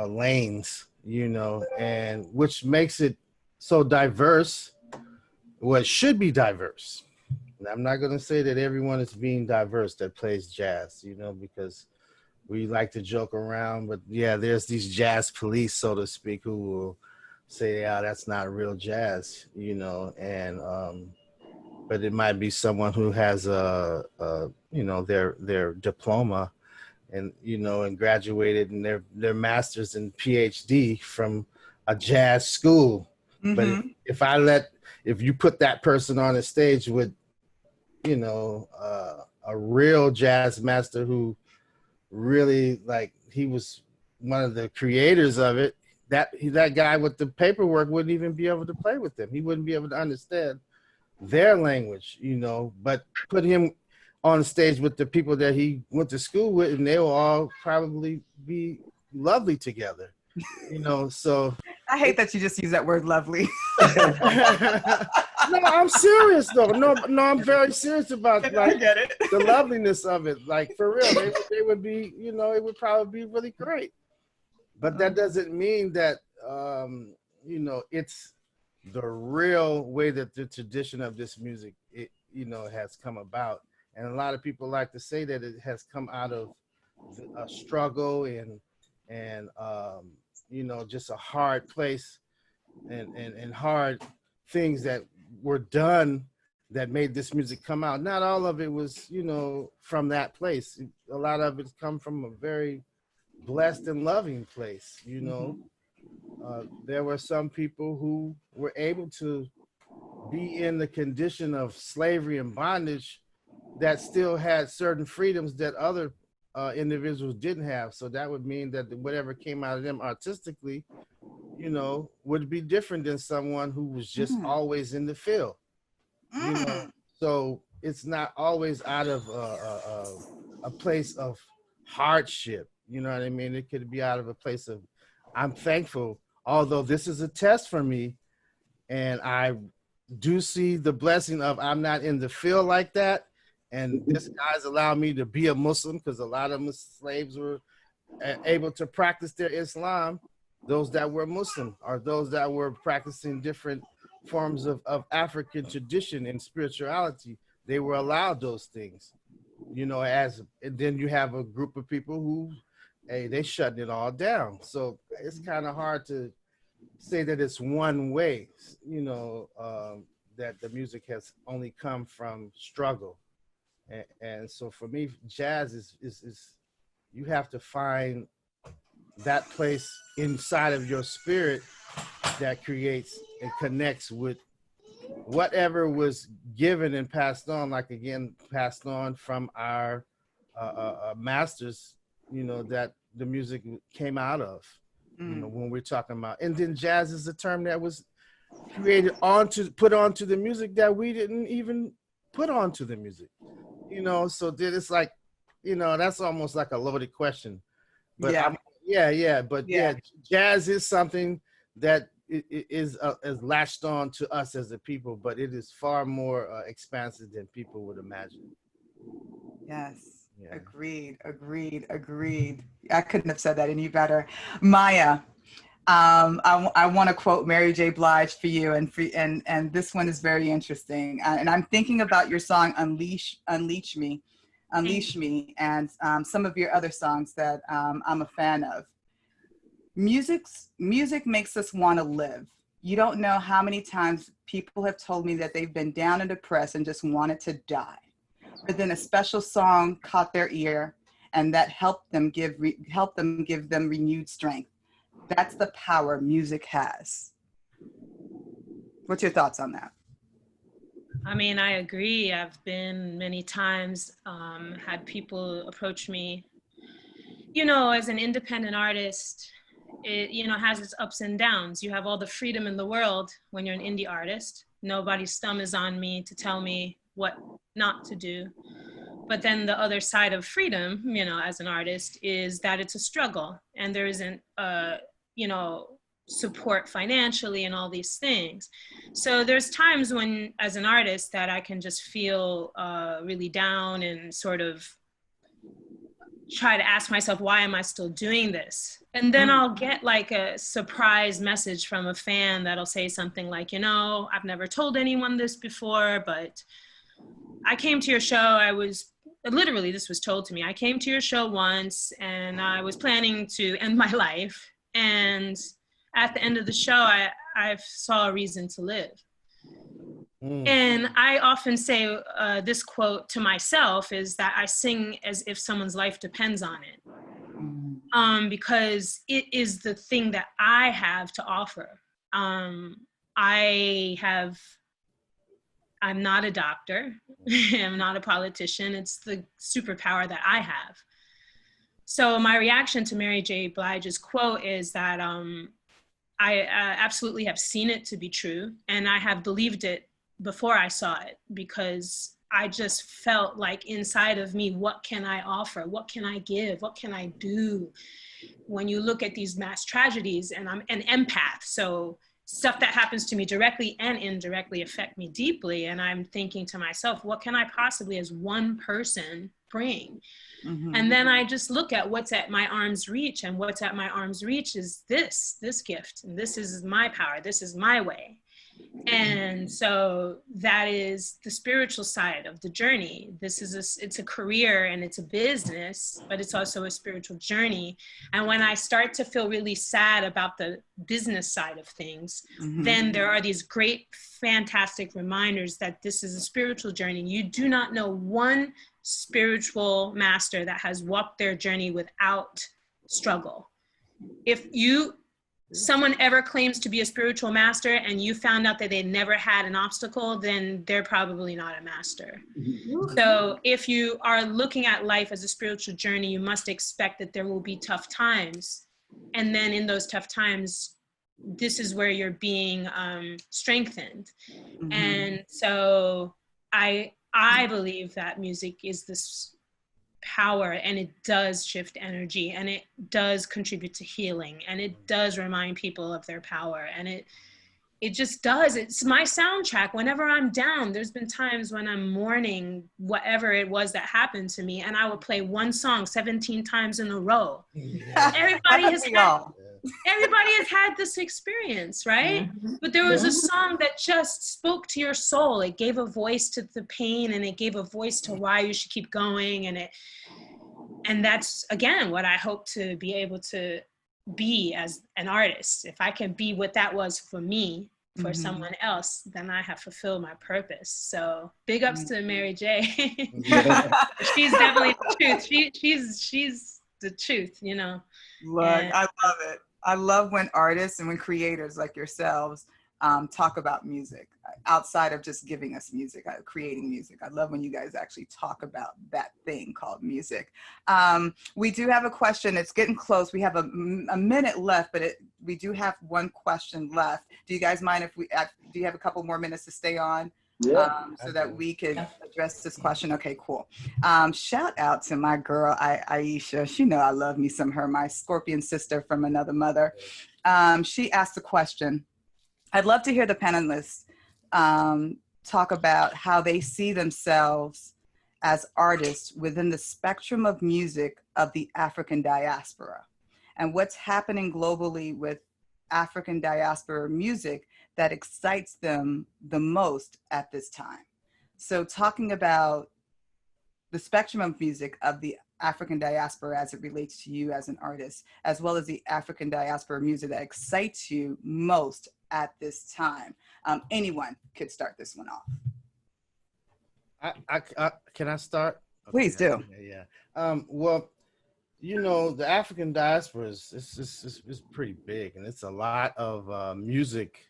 lanes, you know, and which makes it so diverse. Well, it should be diverse. And I'm not going to say that everyone is being diverse that plays jazz, you know, because we like to joke around, but yeah, there's these jazz police, so to speak, who will say, yeah, that's not real jazz, you know, and but it might be someone who has a you know, their diploma and, you know, and graduated and their master's and PhD from a jazz school. Mm-hmm. But if you put that person on a stage with, you know, a real jazz master who really, like, he was one of the creators of it, that guy with the paperwork wouldn't even be able to play with them. He wouldn't be able to understand their language, you know, but put him on stage with the people that he went to school with, and they will all probably be lovely together, you know. So I hate that you just use that word lovely. No, I'm serious though. No, I'm very serious about like the loveliness of it. Like, for real, they would be, you know, it would probably be really great. But that doesn't mean that you know, it's the real way that the tradition of this music, it, you know, has come about. And a lot of people like to say that it has come out of a struggle and you know, just a hard place and hard things that were done that made this music come out. Not all of it was, you know, from that place. A lot of it's come from a very blessed and loving place, you know. There were some people who were able to be in the condition of slavery and bondage that still had certain freedoms that other individuals didn't have. So that would mean that whatever came out of them artistically, you know, would be different than someone who was just always in the field. You know, so it's not always out of a place of hardship. You know what I mean? It could be out of a place of, I'm thankful, although this is a test for me, and I do see the blessing of I'm not in the field like that. And this guy's allowed me to be a Muslim, because a lot of slaves were able to practice their Islam. Those that were Muslim or those that were practicing different forms of African tradition and spirituality, they were allowed those things, you know, and then you have a group of people who, hey, they shutting it all down. So it's kind of hard to say that it's one way, you know, that the music has only come from struggle. And so for me, jazz is you have to find that place inside of your spirit that creates and connects with whatever was given and passed on, like, again, passed on from our masters, you know, that the music came out of, you know, when we're talking about. And then jazz is a term that was created put onto the music that we didn't even put onto the music. You know, so then it's like, you know, that's almost like a loaded question. But Yeah. but jazz is something that is latched on to us as a people, but it is far more expansive than people would imagine. Yes. Yeah. Agreed. I couldn't have said that any better. Maya, I want to quote Mary J. Blige for you, and this one is very interesting. And I'm thinking about your song Unleash Me, and some of your other songs that I'm a fan of. Music makes us want to live. You don't know how many times people have told me that they've been down and depressed and just wanted to die. But then a special song caught their ear, and that helped them give them renewed strength. That's the power music has. What's your thoughts on that? I mean, I agree. I've been many times, had people approach me, you know, as an independent artist, it, you know, has its ups and downs. You have all the freedom in the world when you're an indie artist. Nobody's thumb is on me to tell me what not to do. But then the other side of freedom, you know, as an artist, is that it's a struggle, and there isn't, you know, support financially and all these things. So there's times when, as an artist, that I can just feel really down and sort of try to ask myself, why am I still doing this? And then I'll get like a surprise message from a fan that'll say something like, you know, I've never told anyone this before, but I came to your show. I was literally, this was told to me. I came to your show once and I was planning to end my life. And at the end of the show, I saw a reason to live. And I often say this quote to myself is that I sing as if someone's life depends on it. Because it is the thing that I have to offer. I'm not a doctor. I'm not a politician. It's the superpower that I have. So my reaction to Mary J. Blige's quote is that I absolutely have seen it to be true, and I have believed it before I saw it, because I just felt like inside of me, what can I offer? What can I give? What can I do? When you look at these mass tragedies, and I'm an empath, so stuff that happens to me directly and indirectly affect me deeply. And I'm thinking to myself, what can I possibly as one person bring? And then I just look at what's at my arm's reach, and what's at my arm's reach is this gift. And this is my power. This is my way. And so that is the spiritual side of the journey. It's a career and it's a business, but it's also a spiritual journey. And when I start to feel really sad about the business side of things, then there are these great, fantastic reminders that this is a spiritual journey. You do not know one spiritual master that has walked their journey without struggle. If someone ever claims to be a spiritual master and you found out that they never had an obstacle, then they're probably not a master. So if you are looking at life as a spiritual journey, you must expect that there will be tough times. And then in those tough times, this is where you're being strengthened. And so I believe that music is this power, and it does shift energy, and it does contribute to healing, and it does remind people of their power, and it just does. It's my soundtrack. Whenever I'm down, there's been times when I'm mourning whatever it was that happened to me, and I would play one song 17 times in a row. Everybody has had this experience, right? But there was a song that just spoke to your soul. It gave a voice to the pain, and it gave a voice to why you should keep going. And that's, again, what I hope to be able to be as an artist. If I can be what that was for me, for someone else, then I have fulfilled my purpose. So big ups to Mary J. She's definitely the truth. She's the truth, you know. Look, I love it. I love when artists and when creators like yourselves talk about music outside of just giving us music, creating music. I love when you guys actually talk about that thing called music. We do have a question. It's getting close. We have a minute left, but we do have one question left. Do you guys mind if do you have a couple more minutes to stay on? Yeah. So that we could address this question. Okay, cool. Shout out to my girl, Aisha. She know I love me some her, my Scorpion sister from another mother. She asked a question. I'd love to hear the panelists talk about how they see themselves as artists within the spectrum of music of the African diaspora, and what's happening globally with African diaspora music that excites them the most at this time. So talking about the spectrum of music of the African diaspora as it relates to you as an artist, as well as the African diaspora music that excites you most at this time. Anyone could start this one off. Can I start? Please do. Yeah. Well, you know, the African diaspora is pretty big, and it's a lot of music.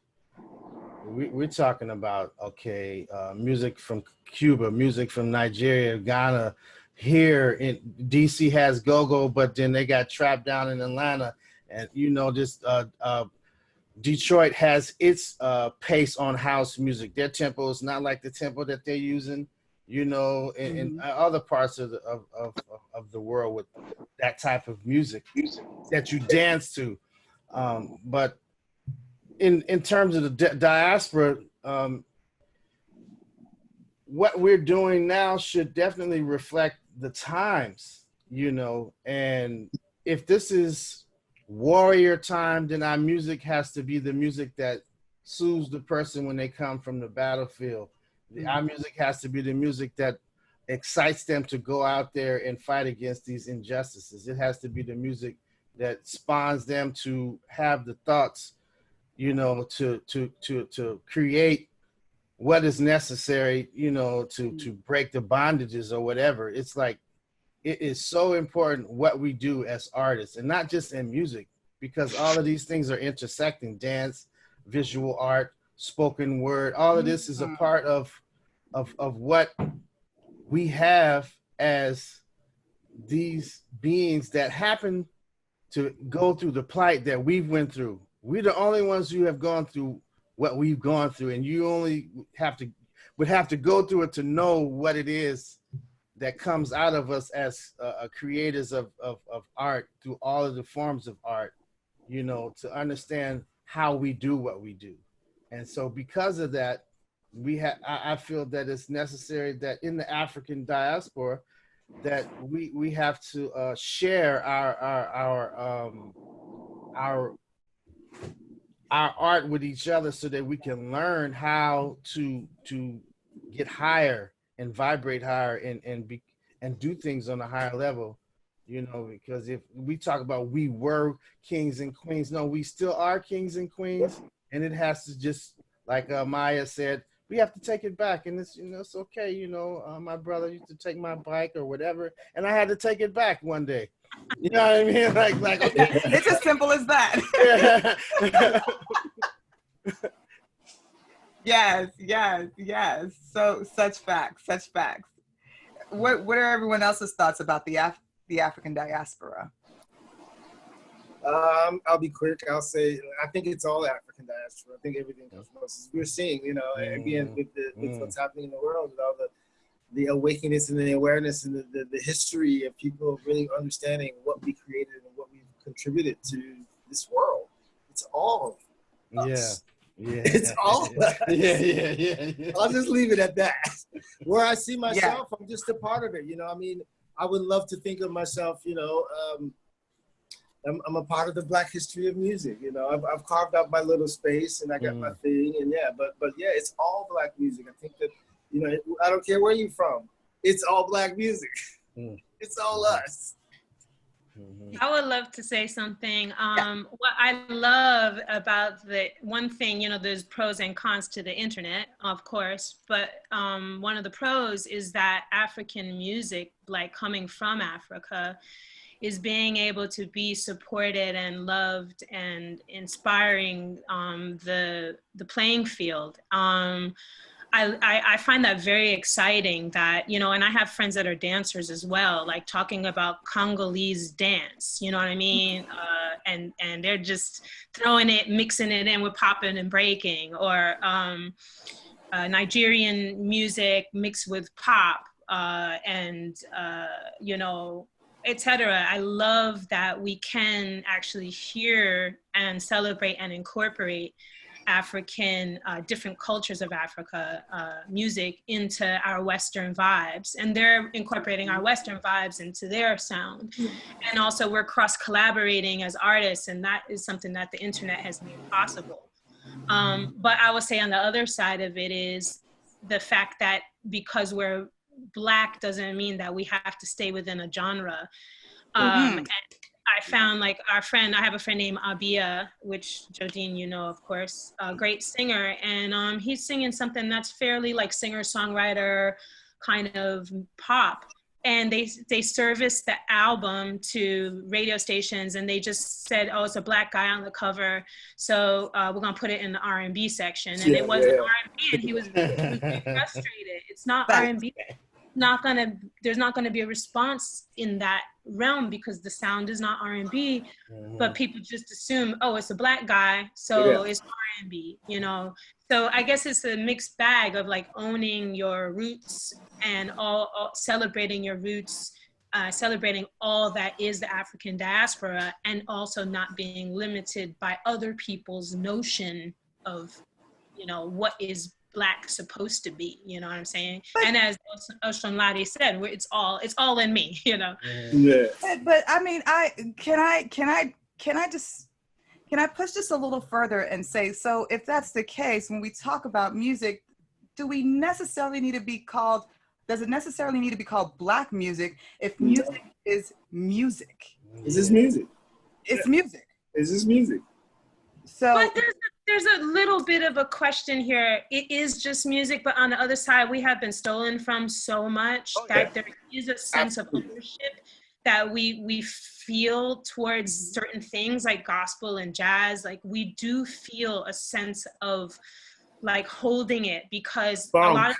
We're talking about, okay, music from Cuba, music from Nigeria, Ghana. Here in DC has go-go, but then they got trap down in Atlanta, and you know, just Detroit has its pace on house music. Their tempo is not like the tempo that they're using, you know, in other parts of the world with that type of music that you dance to. But in terms of the diaspora, what we're doing now should definitely reflect the times, you know, and if this is warrior time, then our music has to be the music that soothes the person when they come from the battlefield. Our music has to be the music that excites them to go out there and fight against these injustices. It has to be the music that spawns them to have the thoughts, you know, to create what is necessary, you know, to break the bondages or whatever. It's like, it is so important what we do as artists, and not just in music, because all of these things are intersecting: dance, visual art, spoken word. All of this is a part of what we have as these beings that happen to go through the plight that we've went through. We're the only ones who have gone through what we've gone through, and you only would have to go through it to know what it is that comes out of us as creators of art, through all of the forms of art, you know, to understand how we do what we do. And so because of that, I feel that it's necessary that in the African diaspora that we have to share our art with each other, so that we can learn how to get higher and vibrate higher and do things on a higher level, you know, because if we talk about we were kings and queens, no, we still are kings and queens, and it has to, just like Maya said, we have to take it back. And it's, you know, it's okay, you know, my brother used to take my bike or whatever, and I had to take it back one day. You know what I mean? Like okay. It's as simple as that. Yes. So such facts. What are everyone else's thoughts about the African diaspora? I'll be quick. I'll say I think it's all African diaspora. I think everything comes from us. We're seeing, you know, again with what's happening in the world, with all the awakeness and the awareness and the history of people really understanding what we created and what we contributed to this world. It's all us. Yeah. It's all us. Yeah. I'll just leave it at that. Where I see myself, I'm just a part of it. You know, I mean, I would love to think of myself, you know, I'm a part of the Black history of music. You know, I've carved out my little space and I got my thing, and but yeah, it's all Black music. I think that, you know, I don't care where you're from. It's all Black music. It's all us. I would love to say something. What I love about the one thing, you know, there's pros and cons to the internet, of course, but one of the pros is that African music, like coming from Africa, is being able to be supported and loved and inspiring the playing field. I find that very exciting that, you know, and I have friends that are dancers as well, like talking about Congolese dance, you know what I mean? And they're just throwing it, mixing it in with popping and breaking, or Nigerian music mixed with pop and you know, etc. I love that we can actually hear and celebrate and incorporate African, different cultures of Africa music into our Western vibes, and they're incorporating our Western vibes into their sound. And also we're cross collaborating as artists, and that is something that the internet has made possible. But I would say on the other side of it is the fact that because we're Black doesn't mean that we have to stay within a genre. And I found like I have a friend named Abia, which Jodine, you know, of course, a great singer. And he's singing something that's fairly like singer-songwriter kind of pop. And they serviced the album to radio stations, and they just said, oh, it's a Black guy on the cover, so we're gonna put it in the R&B section. And it wasn't R&B, and he was frustrated. It's not R&B. There's not gonna be a response in that realm because the sound is not R&B, but people just assume, oh, it's a Black guy, so it's R&B, you know. So I guess it's a mixed bag of like owning your roots and all celebrating your roots, celebrating all that is the African diaspora, and also not being limited by other people's notion of, you know, what is Black supposed to be, you know what I'm saying? And as Osunlade said, it's all in me, you know. Yeah. But I mean, can I push this a little further and say, so if that's the case, when we talk about music, does it necessarily need to be called Black music if music is music? Is this music? It's music. Is this music? So but there's a little bit of a question here. It is just music, but on the other side, we have been stolen from so much that there is a sense of ownership that we feel towards certain things like gospel and jazz. Like we do feel a sense of like holding it because a lot of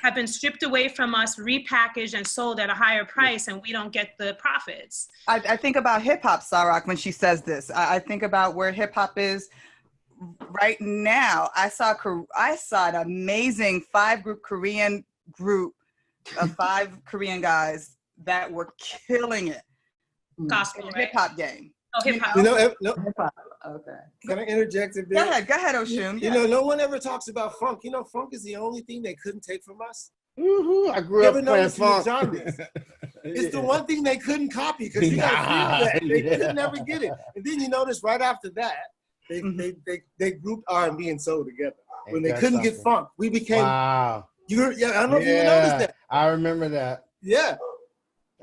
have been stripped away from us, repackaged and sold at a higher price, and we don't get the profits. I think about hip hop, Sa-Roc, when she says this. I think about where hip hop is right now. I saw an amazing 5-group Korean group of 5 Korean guys that were killing it. Gospel, right? Hip hop game. Oh, hip hop. You know, Hip hop. Okay. Can I interject a bit? Go ahead, Oshun. You know, no one ever talks about funk. You know, funk is the only thing they couldn't take from us. I grew up playing funk. It's the one thing they couldn't copy because you gotta feel that. They could never get it. And then you notice right after that, they grouped R&B and soul together. When they couldn't get funk, we became. Wow. I don't know if you noticed that. I remember that. Yeah.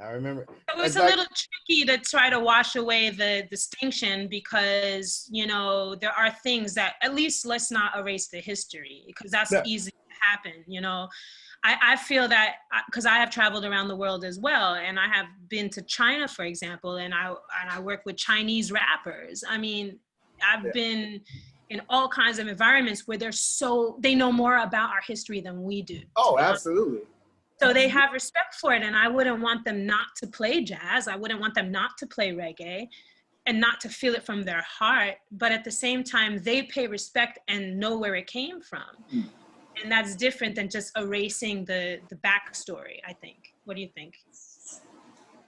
I remember. It was a little tricky to try to wash away the distinction because, you know, there are things that at least let's not erase the history because that's easy to happen, you know. I feel that because I have traveled around the world as well, and I have been to China, for example, and I work with Chinese rappers. I mean, I've been in all kinds of environments where they know more about our history than we do. Oh, absolutely. So they have respect for it, and I wouldn't want them not to play jazz. I wouldn't want them not to play reggae and not to feel it from their heart. But at the same time, they pay respect and know where it came from. And that's different than just erasing the backstory, I think. What do you think?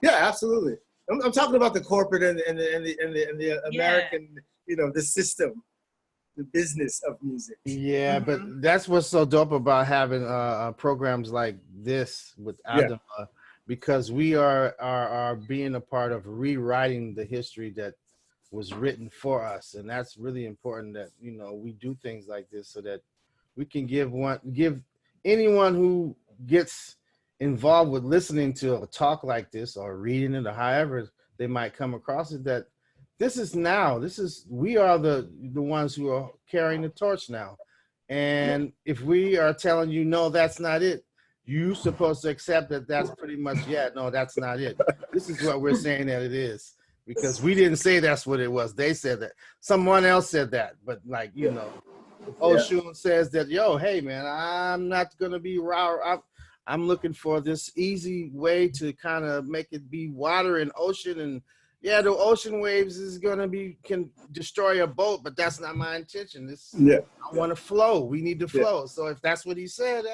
Yeah, absolutely. I'm talking about the corporate and the American, you know, the system, the business of music. Yeah, but that's what's so dope about having programs like this with ADAMA, because we are being a part of rewriting the history that was written for us, and that's really important that, you know, we do things like this so that we can give anyone who gets involved with listening to a talk like this or reading it or however they might come across it, that we are the ones who are carrying the torch now. And if we are telling you, no, that's not it, you're supposed to accept that that's pretty much, no, that's not it. This is what we're saying that it is. Because we didn't say that's what it was. They said that. Someone else said that. But like, you know, Oshun says that, hey, man, I'm not going to be raw. I'm looking for this easy way to kind of make it be water and ocean and, yeah, the ocean waves is gonna can destroy a boat, but that's not my intention. I want to flow. We need to flow. So if that's what he said,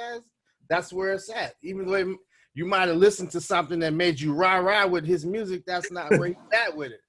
that's where it's at. Even though you might have listened to something that made you rah with his music, that's not where he's at with it.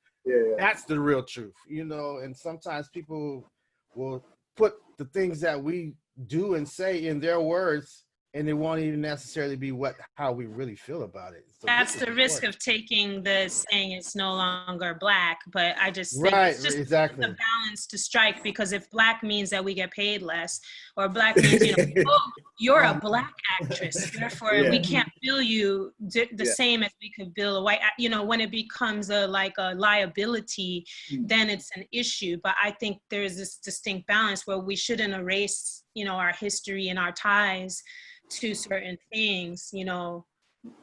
That's the real truth, you know. And sometimes people will put the things that we do and say in their words, and it won't even necessarily be how we really feel about it. So that's the risk of taking the saying it's no longer Black, but I just think it's just exactly the balance to strike, because if Black means that we get paid less, or Black means, oh, you're a Black actress, therefore we can't bill you the same as we could bill a white, when it becomes a liability, then it's an issue. But I think there's this distinct balance where we shouldn't erase, our history and our ties to certain things,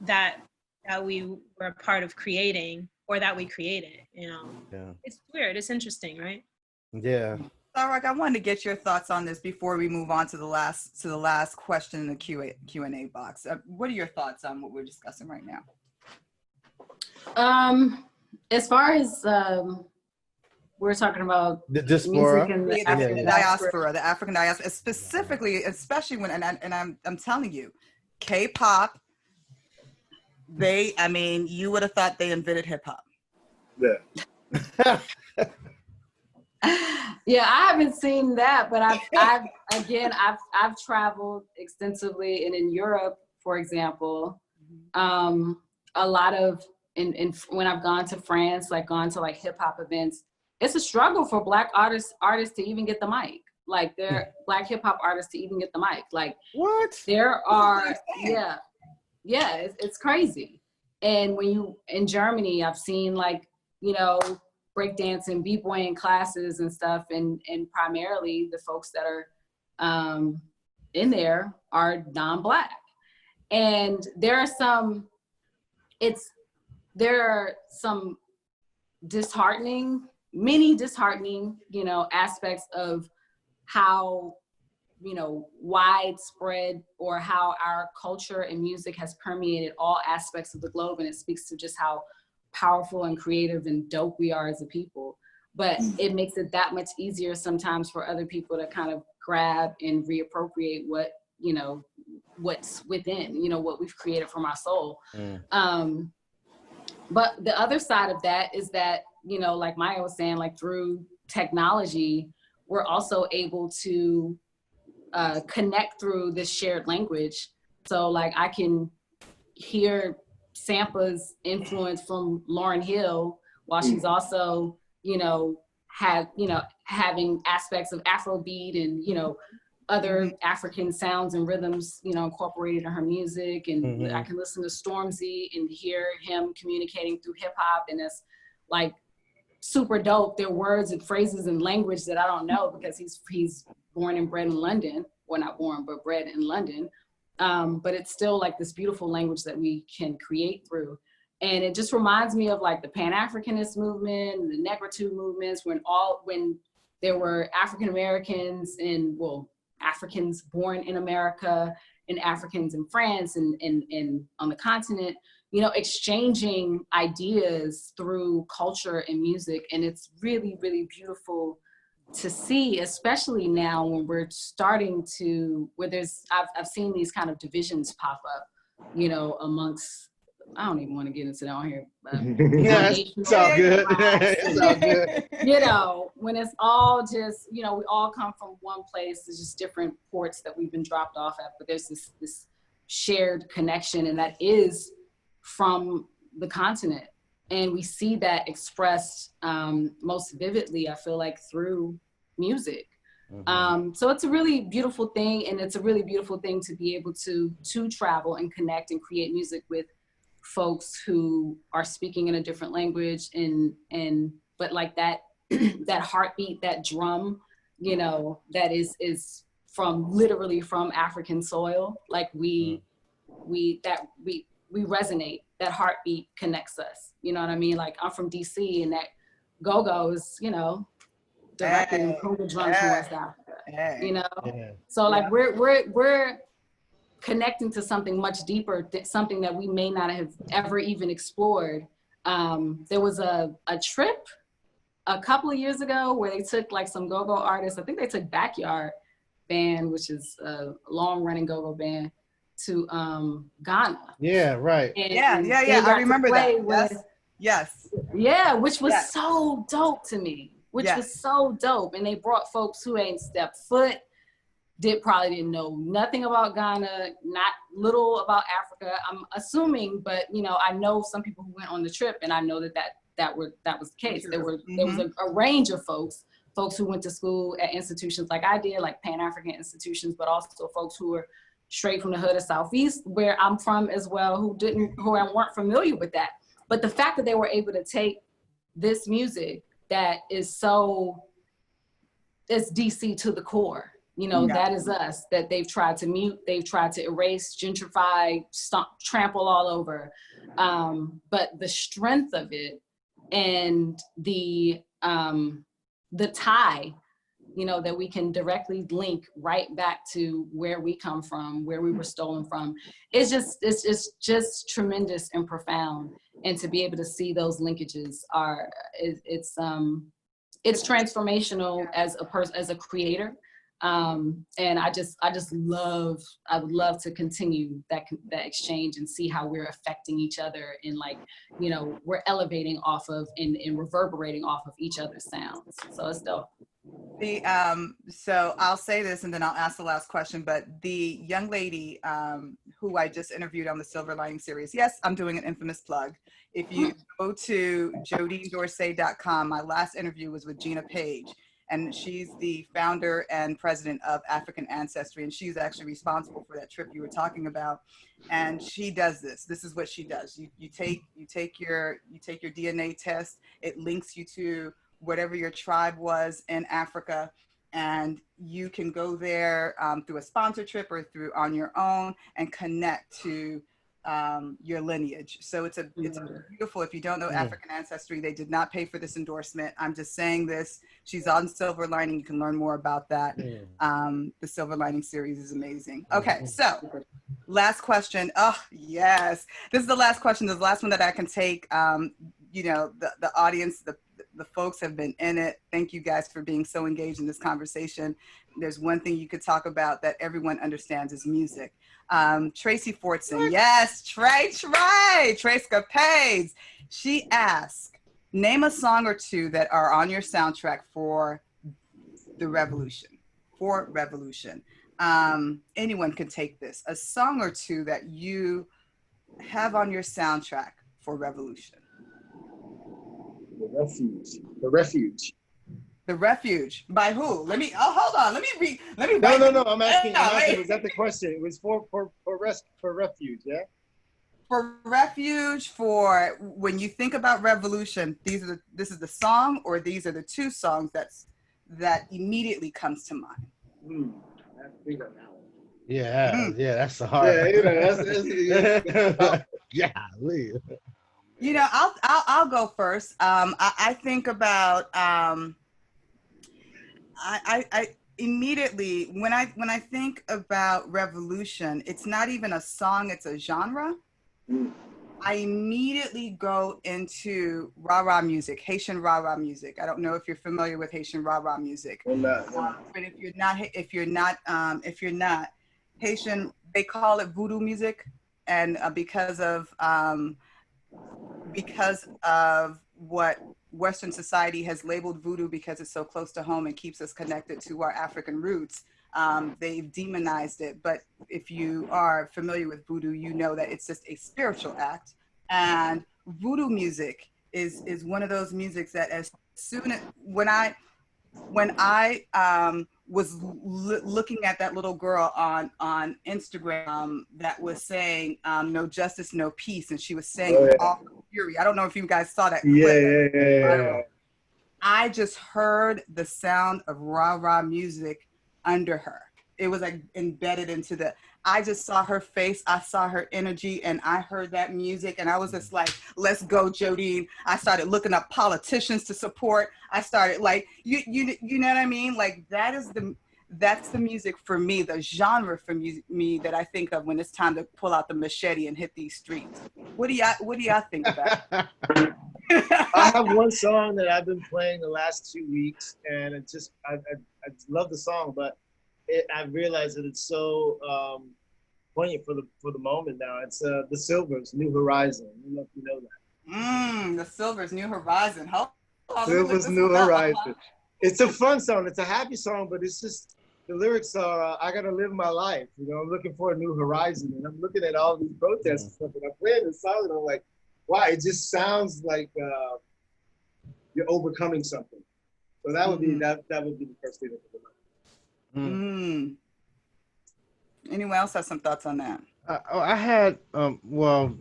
that we were a part of creating, or that we created, It's weird. It's interesting, right? Yeah. Sa-Roc, I wanted to get your thoughts on this before we move on to the last question in the Q&A box. What are your thoughts on what we're discussing right now? As far as we're talking about the diaspora, the African diaspora, specifically, especially when, and I'm telling you, K-pop, you would have thought they invented hip hop. Yeah. Yeah, I haven't seen that, but I've traveled extensively, and in Europe, for example, a lot of when I've gone to France, gone to hip hop events, it's a struggle for Black artists to even get the mic. They're Black hip hop artists to even get the mic. What? There are, it's crazy. And when in Germany, I've seen breakdance and b-boying classes and stuff, and primarily the folks that are in there are non-Black. And there are some many disheartening, aspects of how, widespread, or how our culture and music has permeated all aspects of the globe. And it speaks to just how powerful and creative and dope we are as a people. But it makes it that much easier sometimes for other people to kind of grab and reappropriate what, what's within, what we've created from our soul. But the other side of that is that, like Maya was saying, through technology, we're also able to connect through this shared language. So I can hear Sampa's influence from Lauryn Hill while she's also, having aspects of Afrobeat and, other African sounds and rhythms, incorporated in her music. And I can listen to Stormzy and hear him communicating through hip hop. And it's super dope. There are words and phrases and language that I don't know, because he's born and bred in London. Well, not born, but bred in London. But it's still this beautiful language that we can create through. And it just reminds me of the Pan-Africanist movement and the Negritude movements, when there were African Americans and, Africans born in America and Africans in France and on the continent, exchanging ideas through culture and music. And it's really, really beautiful to see, especially now when we're starting to, I've seen these kind of divisions pop up, amongst, I don't even want to get into that on here. Yeah, it's all good. It's all good. When it's all just, we all come from one place. There's just different ports that we've been dropped off at, but there's this shared connection, and that is from the continent. And we see that expressed most vividly, I feel through music. So it's a really beautiful thing, and it's a really beautiful thing to be able to travel and connect and create music with folks who are speaking in a different language, but that heartbeat, that drum, that is literally from African soil. We resonate. That heartbeat connects us. You know what I mean? I'm from DC, and that go-go is, directly in Congo drums from West Africa. So we're connecting to something much deeper, something that we may not have ever even explored There was a trip a couple of years ago where they took like some go-go artists. I think they took Backyard Band, which is a long-running go-go band, to Ghana. Yeah, right. And yeah. I remember that. Yes. Yeah, which was yes. so dope to me. Which yes. was so dope. And they brought folks who ain't stepped foot, probably didn't know nothing about Ghana, not little about Africa. I'm assuming, but you know, I know some people who went on the trip, and I know that was the case. There was a range of folks who went to school at institutions like I did, like Pan-African institutions, but also folks who were straight from the hood of Southeast, where I'm from as well, who weren't familiar with that. But the fact that they were able to take this music that is it's DC to the core, you know, that is us, that they've tried to mute, they've tried to erase, gentrify, trample all over. But the strength of it and the tie, you know, that we can directly link right back to where we come from, where we were stolen from, it's just tremendous and profound. And to be able to see those linkages it's transformational as a creator. And I would love to continue that exchange and see how we're affecting each other, and like, you know, we're elevating off of and reverberating off of each other's sounds. So it's dope. So I'll say this and then I'll ask the last question, but the young lady who I just interviewed on the Silver Lining series, yes, I'm doing an infamous plug. If you go to JodineDorce.com, my last interview was with Gina Page, and she's the founder and president of African Ancestry, and she's actually responsible for that trip you were talking about. And she does this. This is what she does. You take your DNA test. It links you to whatever your tribe was in Africa, and you can go there through a sponsor trip or through on your own and connect to your lineage. So it's beautiful. If you don't know African Ancestry, they did not pay for this endorsement. I'm just saying this. She's on Silver Lining. You can learn more about that. The Silver Lining series is amazing. Okay, so last question. Oh, yes. This is the last question. This is the last one that I can take. You know, the audience, the folks have been in it. Thank you guys for being so engaged in this conversation. There's one thing you could talk about that everyone understands is music. Tracy Fortson, yes, Tracecapades. She asked, name a song or two that are on your soundtrack for the revolution, anyone can take this. A song or two that you have on your soundtrack for revolution. The Refuge. The Refuge. By who? Hold on. Let me read. No. I'm asking. Was that the question? It was for Refuge, yeah? For Refuge, for when you think about revolution, this is the song, or these are the two songs that immediately comes to mind. I have to think on that one. Yeah, that's the hard. Yeah, you know, that's yeah, leave. You know, I'll go first. I think about I immediately when I think about revolution, it's not even a song, it's a genre. I immediately go into rah-rah music, Haitian rah-rah music. I don't know if you're familiar with Haitian rah-rah music. But if you're not Haitian, they call it voodoo music, and because of what Western society has labeled voodoo, because it's so close to home and keeps us connected to our African roots, they've demonized it. But if you are familiar with voodoo, you know that it's just a spiritual act. And voodoo music is one of those musics that as soon as, when I was looking at that little girl on Instagram that was saying no justice, no peace, and she was saying all fury. I don't know if you guys saw that clip. Yeah. I just heard the sound of rah-rah music under her. It was like embedded into I just saw her face, I saw her energy, and I heard that music, and I was just like, let's go, Jodine. I started looking up politicians to support. I started like, you know what I mean? Like that is that's the music for me, the genre for me that I think of when it's time to pull out the machete and hit these streets. What do y'all think about? I have one song that I've been playing the last 2 weeks, and it just I love the song, but I realize that it's so poignant for the moment now. It's the Silvers, New Horizon. I don't know if you know that. The Silvers, New Horizon. Silvers, New Horizon. It's a fun song. It's a happy song, but it's just the lyrics are I gotta live my life. You know, I'm looking for a new horizon, and I'm looking at all these protests and stuff, and I'm playing this song, and I'm like, wow, it just sounds like you're overcoming something. So that would be that would be the first thing that comes to mind. Anyone else have some thoughts on that? I had well,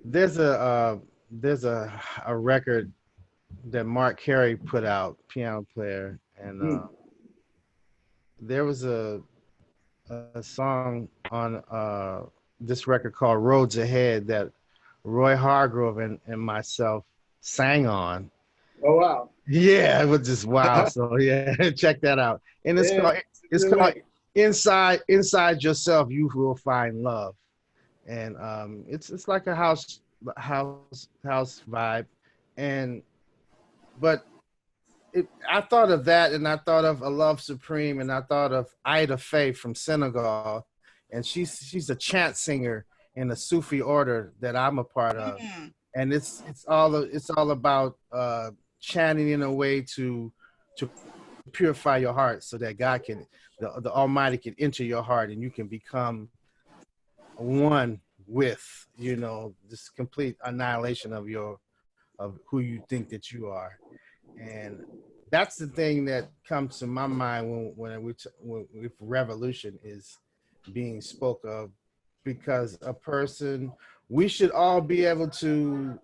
there's a record that Mark Carey put out, piano player, and there was a song on this record called Roads Ahead that Roy Hargrove and myself sang on. Oh wow. Yeah, it was just wow. So yeah, check that out. And it's called Inside Yourself You Will Find Love. And it's like a house vibe. But I thought of that, and I thought of A Love Supreme, and I thought of Ida Faye from Senegal, and she's a chant singer in a Sufi order that I'm a part of, and it's all about chanting in a way to purify your heart, so that God can, the Almighty can enter your heart, and you can become one with, you know, this complete annihilation of who you think that you are. And that's the thing that comes to my mind when revolution is being spoke of, because we should all be able to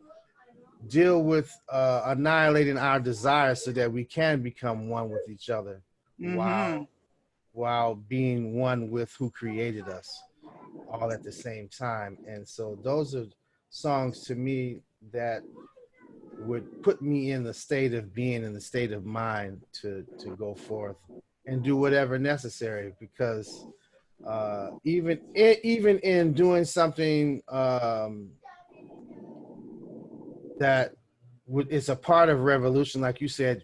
deal with annihilating our desires so that we can become one with each other, while being one with who created us, all at the same time. And so those are songs to me that would put me in the state of being, in the state of mind to go forth and do whatever necessary, because even in doing something that is a part of revolution, like you said,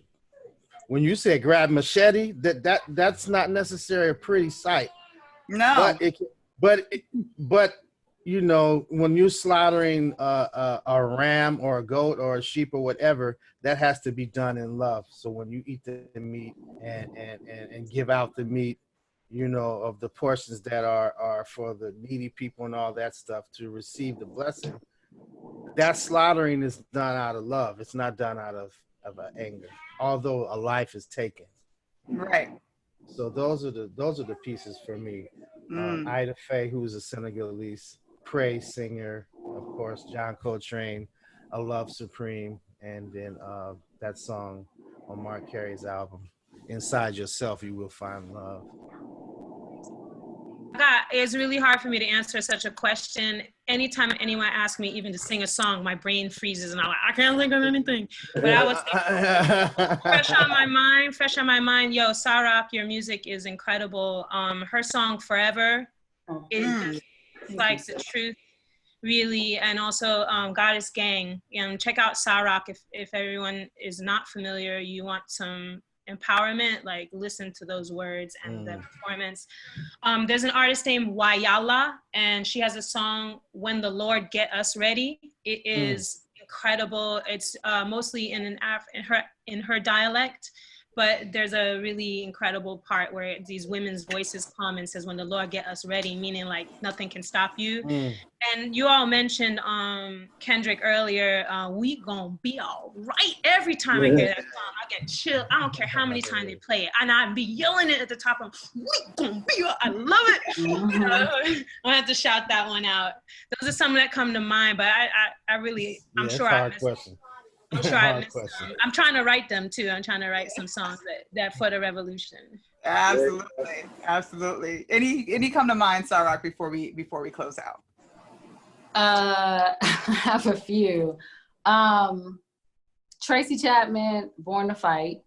when you said grab machete, that's not necessarily a pretty sight. No, but you know, when you're slaughtering a ram or a goat or a sheep or whatever, that has to be done in love. So when you eat the meat and give out the meat, you know, of the portions that are for the needy people and all that stuff to receive the blessing, that slaughtering is done out of love. It's not done out of anger, although a life is taken. Right. So those are the pieces for me. Ida Faye, who's a Senegalese praise singer, of course, John Coltrane, A Love Supreme, and then that song on Mark Carey's album, Inside Yourself You Will Find Love. It's really hard for me to answer such a question. Anytime anyone asks me even to sing a song, my brain freezes and I'm like, I can't think of anything. But I was fresh on my mind. Yo, Sa-Roc, your music is incredible. Her song Forever is like the truth, really. And also Goddess Gang. Check out Sa-Roc if everyone is not familiar, you want some empowerment, like listen to those words and the performance. There's an artist named Wayala, and she has a song, When the Lord Get Us Ready. It is incredible. It's mostly in her dialect, but there's a really incredible part where these women's voices come and says, when the Lord get us ready, meaning like nothing can stop you. And you all mentioned Kendrick earlier, we gonna be all right. Every time I hear that song, I get chill. I don't care how many times they play it. And I'd be yelling it at the top of, we gonna be all, I love it. You know, I have to shout that one out. Those are some that come to mind, but I really, I'm sure I missed them. I'm sure I missed them. I'm trying to write them too. I'm trying to write some songs that for the revolution. Absolutely. Any come to mind, Sa-Roc, before we close out? I have a few. Tracy Chapman, Born to Fight.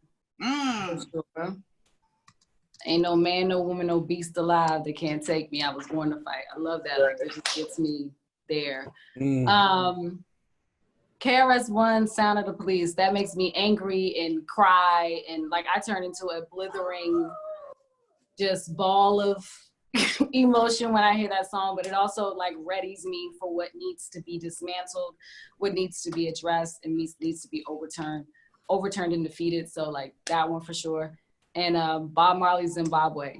Ain't no man, no woman, no beast alive that can't take me. I was born to fight. I love that. Like, it just gets me there. KRS-One, Sound of the Police, that makes me angry and cry, and like I turn into a blithering just ball of emotion when I hear that song, but it also like readies me for what needs to be dismantled, what needs to be addressed, and needs to be overturned and defeated. So like that one for sure. And Bob Marley's Zimbabwe.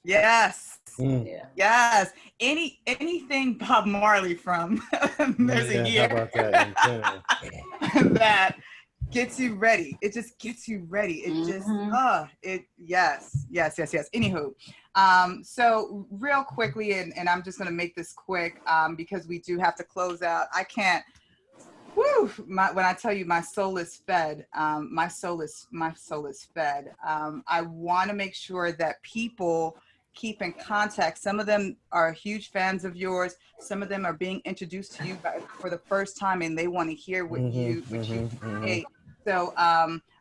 Yes. Yeah. Yes. Anything Bob Marley from there's a year how about that? that gets you ready. It just gets you ready. It just yes. Anywho, so real quickly, and I'm just gonna make this quick because we do have to close out. I can't. Whew, when I tell you my soul is fed, my soul is fed. I want to make sure that people keep in contact. Some of them are huge fans of yours. Some of them are being introduced to you for the first time, and they want to hear what you create. So,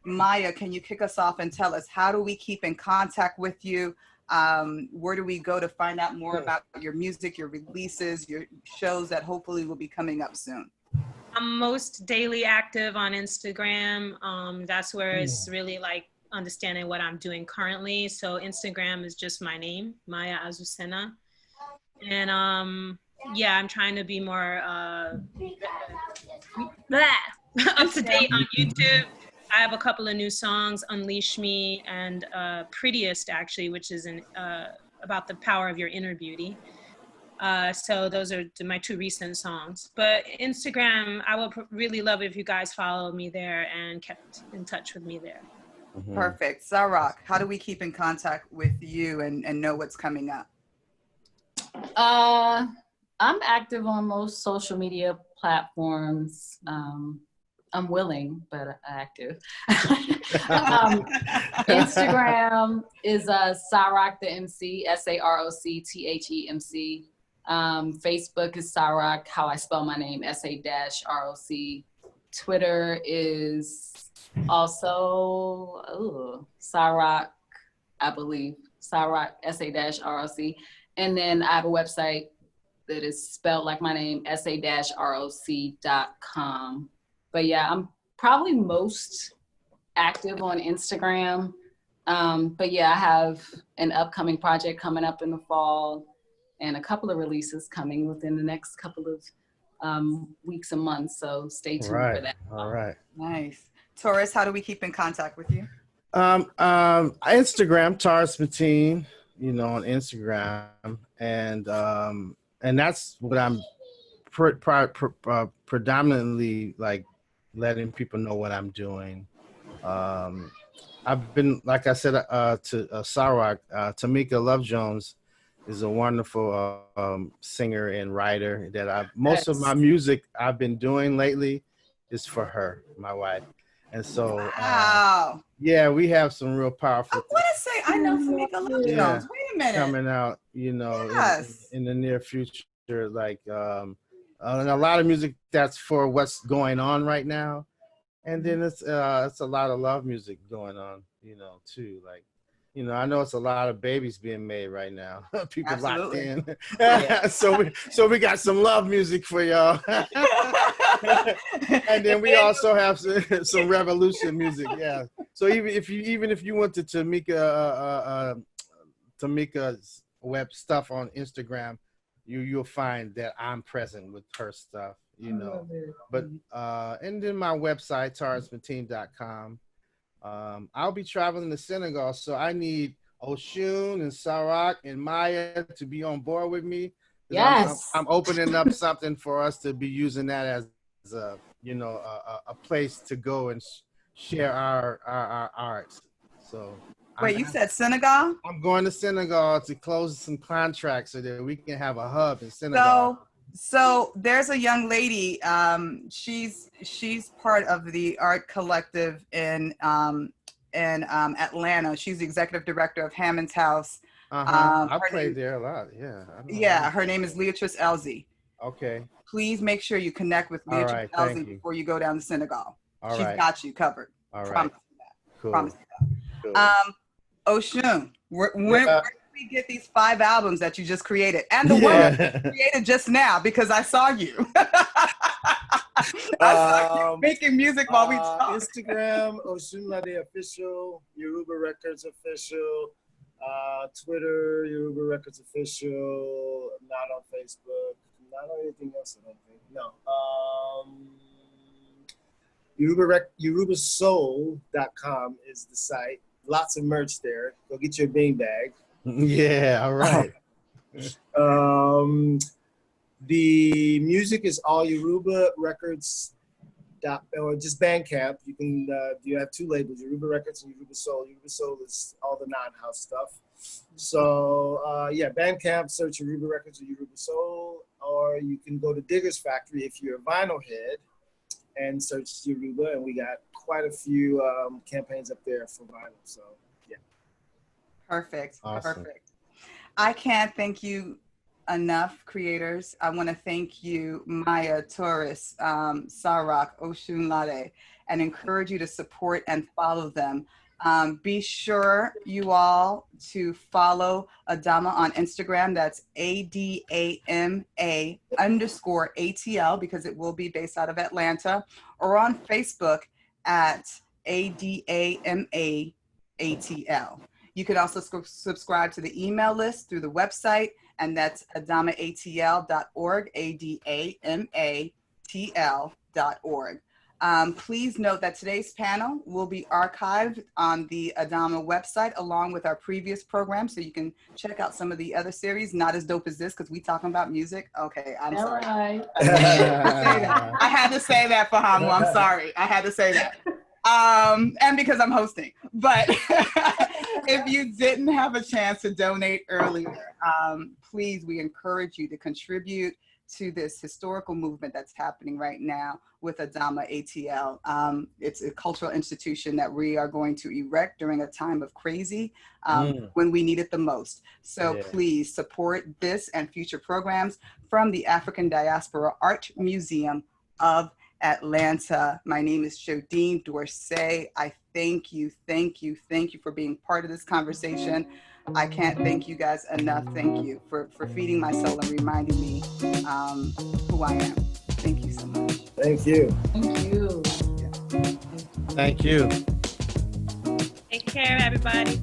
Maya, can you kick us off and tell us, how do we keep in contact with you? Where do we go to find out more about your music, your releases, your shows that hopefully will be coming up soon? I'm most daily active on Instagram. That's where it's really like understanding what I'm doing currently. So Instagram is just my name, Maya Azucena. And yeah, I'm trying to be more up to date on YouTube. I have a couple of new songs, Unleash Me and Prettiest, actually, which is about the power of your inner beauty. So those are my two recent songs. But Instagram, I would really love if you guys followed me there and kept in touch with me there. Perfect. Sa-Roc, how do we keep in contact with you and know what's coming up? I'm active on most social media platforms. I'm willing, but active. Instagram is Sa-Roc the MC, SAROC THEMC. Facebook is Sa-Roc, how I spell my name, SA-ROC. Twitter is also Sa-Roc, I believe, Sa-Roc, SA-ROC. And then I have a website that is spelled like my name, sa-roc.com. But yeah, I'm probably most active on Instagram. But yeah, I have an upcoming project coming up in the fall and a couple of releases coming within the next couple of weeks and months. So stay tuned for that. All right. Nice. Taurus, how do we keep in contact with you? Instagram, Tarus Mateen, on Instagram. And that's what I'm predominantly like letting people know what I'm doing. I've been, like I said, to Sa-Roc, Tamika Love Jones is a wonderful singer and writer that most of my music I've been doing lately is for her, my wife. And so, wow. Yeah, we have some real powerful. I want to say, I know Tamika Love Jones. Wait a minute. Coming out, yes. in the near future, like, and a lot of music that's for what's going on right now. And then it's a lot of love music going on, too. Like, I know it's a lot of babies being made right now. People locked in. So we got some love music for y'all. And then we also have some revolution music. Yeah. So even if you went to Tamika's web stuff on Instagram, you'll find that I'm present with her stuff, But and then my website, tarusmateen.com. I'll be traveling to Senegal, so I need Osun and Sa-Roc and Maya to be on board with me. Yes. I'm opening up something for us to be using that as a place to go and share our arts. So wait, you said Senegal? I'm going to Senegal to close some contracts so that we can have a hub in Senegal. So there's a young lady. She's part of the art collective in Atlanta. She's the executive director of Hammond's House. I played there a lot. Yeah. Yeah. Her name is Leatrice Elzie. Okay. Please make sure you connect with Leatrice Elzie before you go down to Senegal. She's got you covered. All right. Promise you that. Cool. Promise you that. Cool. Oshun, where do we get these 5 albums that you just created? And the one that you created just now, because I saw you. I saw you making music while we talk. Instagram, Osunlade Official, Yoruba Records Official, Twitter, Yoruba Records Official, not on Facebook, not on anything else, I don't think. No. YorubaSoul.com is the site. Lots of merch there. Go get your bean bag. Yeah, all right. The music is all Yoruba Records, or just Bandcamp. You can you have 2 labels, Yoruba Records and Yoruba Soul. Yoruba Soul is all the non-house stuff. So yeah, Bandcamp, search Yoruba Records or Yoruba Soul, or you can go to Digger's Factory if you're a vinyl head and search Yoruba, and we got quite a few campaigns up there for vinyl. So yeah. Perfect. Awesome. Perfect. I can't thank you enough, creators. I want to thank you, Maya, Tarus, Sa-Roc, Osunlade, and encourage you to support and follow them. Be sure you all to follow ADAMA on Instagram. That's ADAMA_ATL, because it will be based out of Atlanta, or on Facebook at ADAMA_ATL. You could also subscribe to the email list through the website, and that's adamatl.org, ADAMATL.org. Please note that today's panel will be archived on the ADAMA website along with our previous program, so you can check out some of the other series. Not as dope as this, because we talking about music. Okay, I'm sorry. Right. I had to say that for Hamu. I'm sorry. I had to say that. And because I'm hosting. But if you didn't have a chance to donate earlier, please, we encourage you to contribute to this historical movement that's happening right now with ADAMA ATL. It's a cultural institution that we are going to erect during a time of crazy, when we need it the most. So please support this and future programs from the African Diaspora Art Museum of Atlanta. My name is Jodine Dorce. I thank you for being part of this conversation. I can't thank you guys enough. Thank you for feeding my soul and reminding me who I am. Thank you so much. Thank you. Thank you. Thank you. Take care, everybody.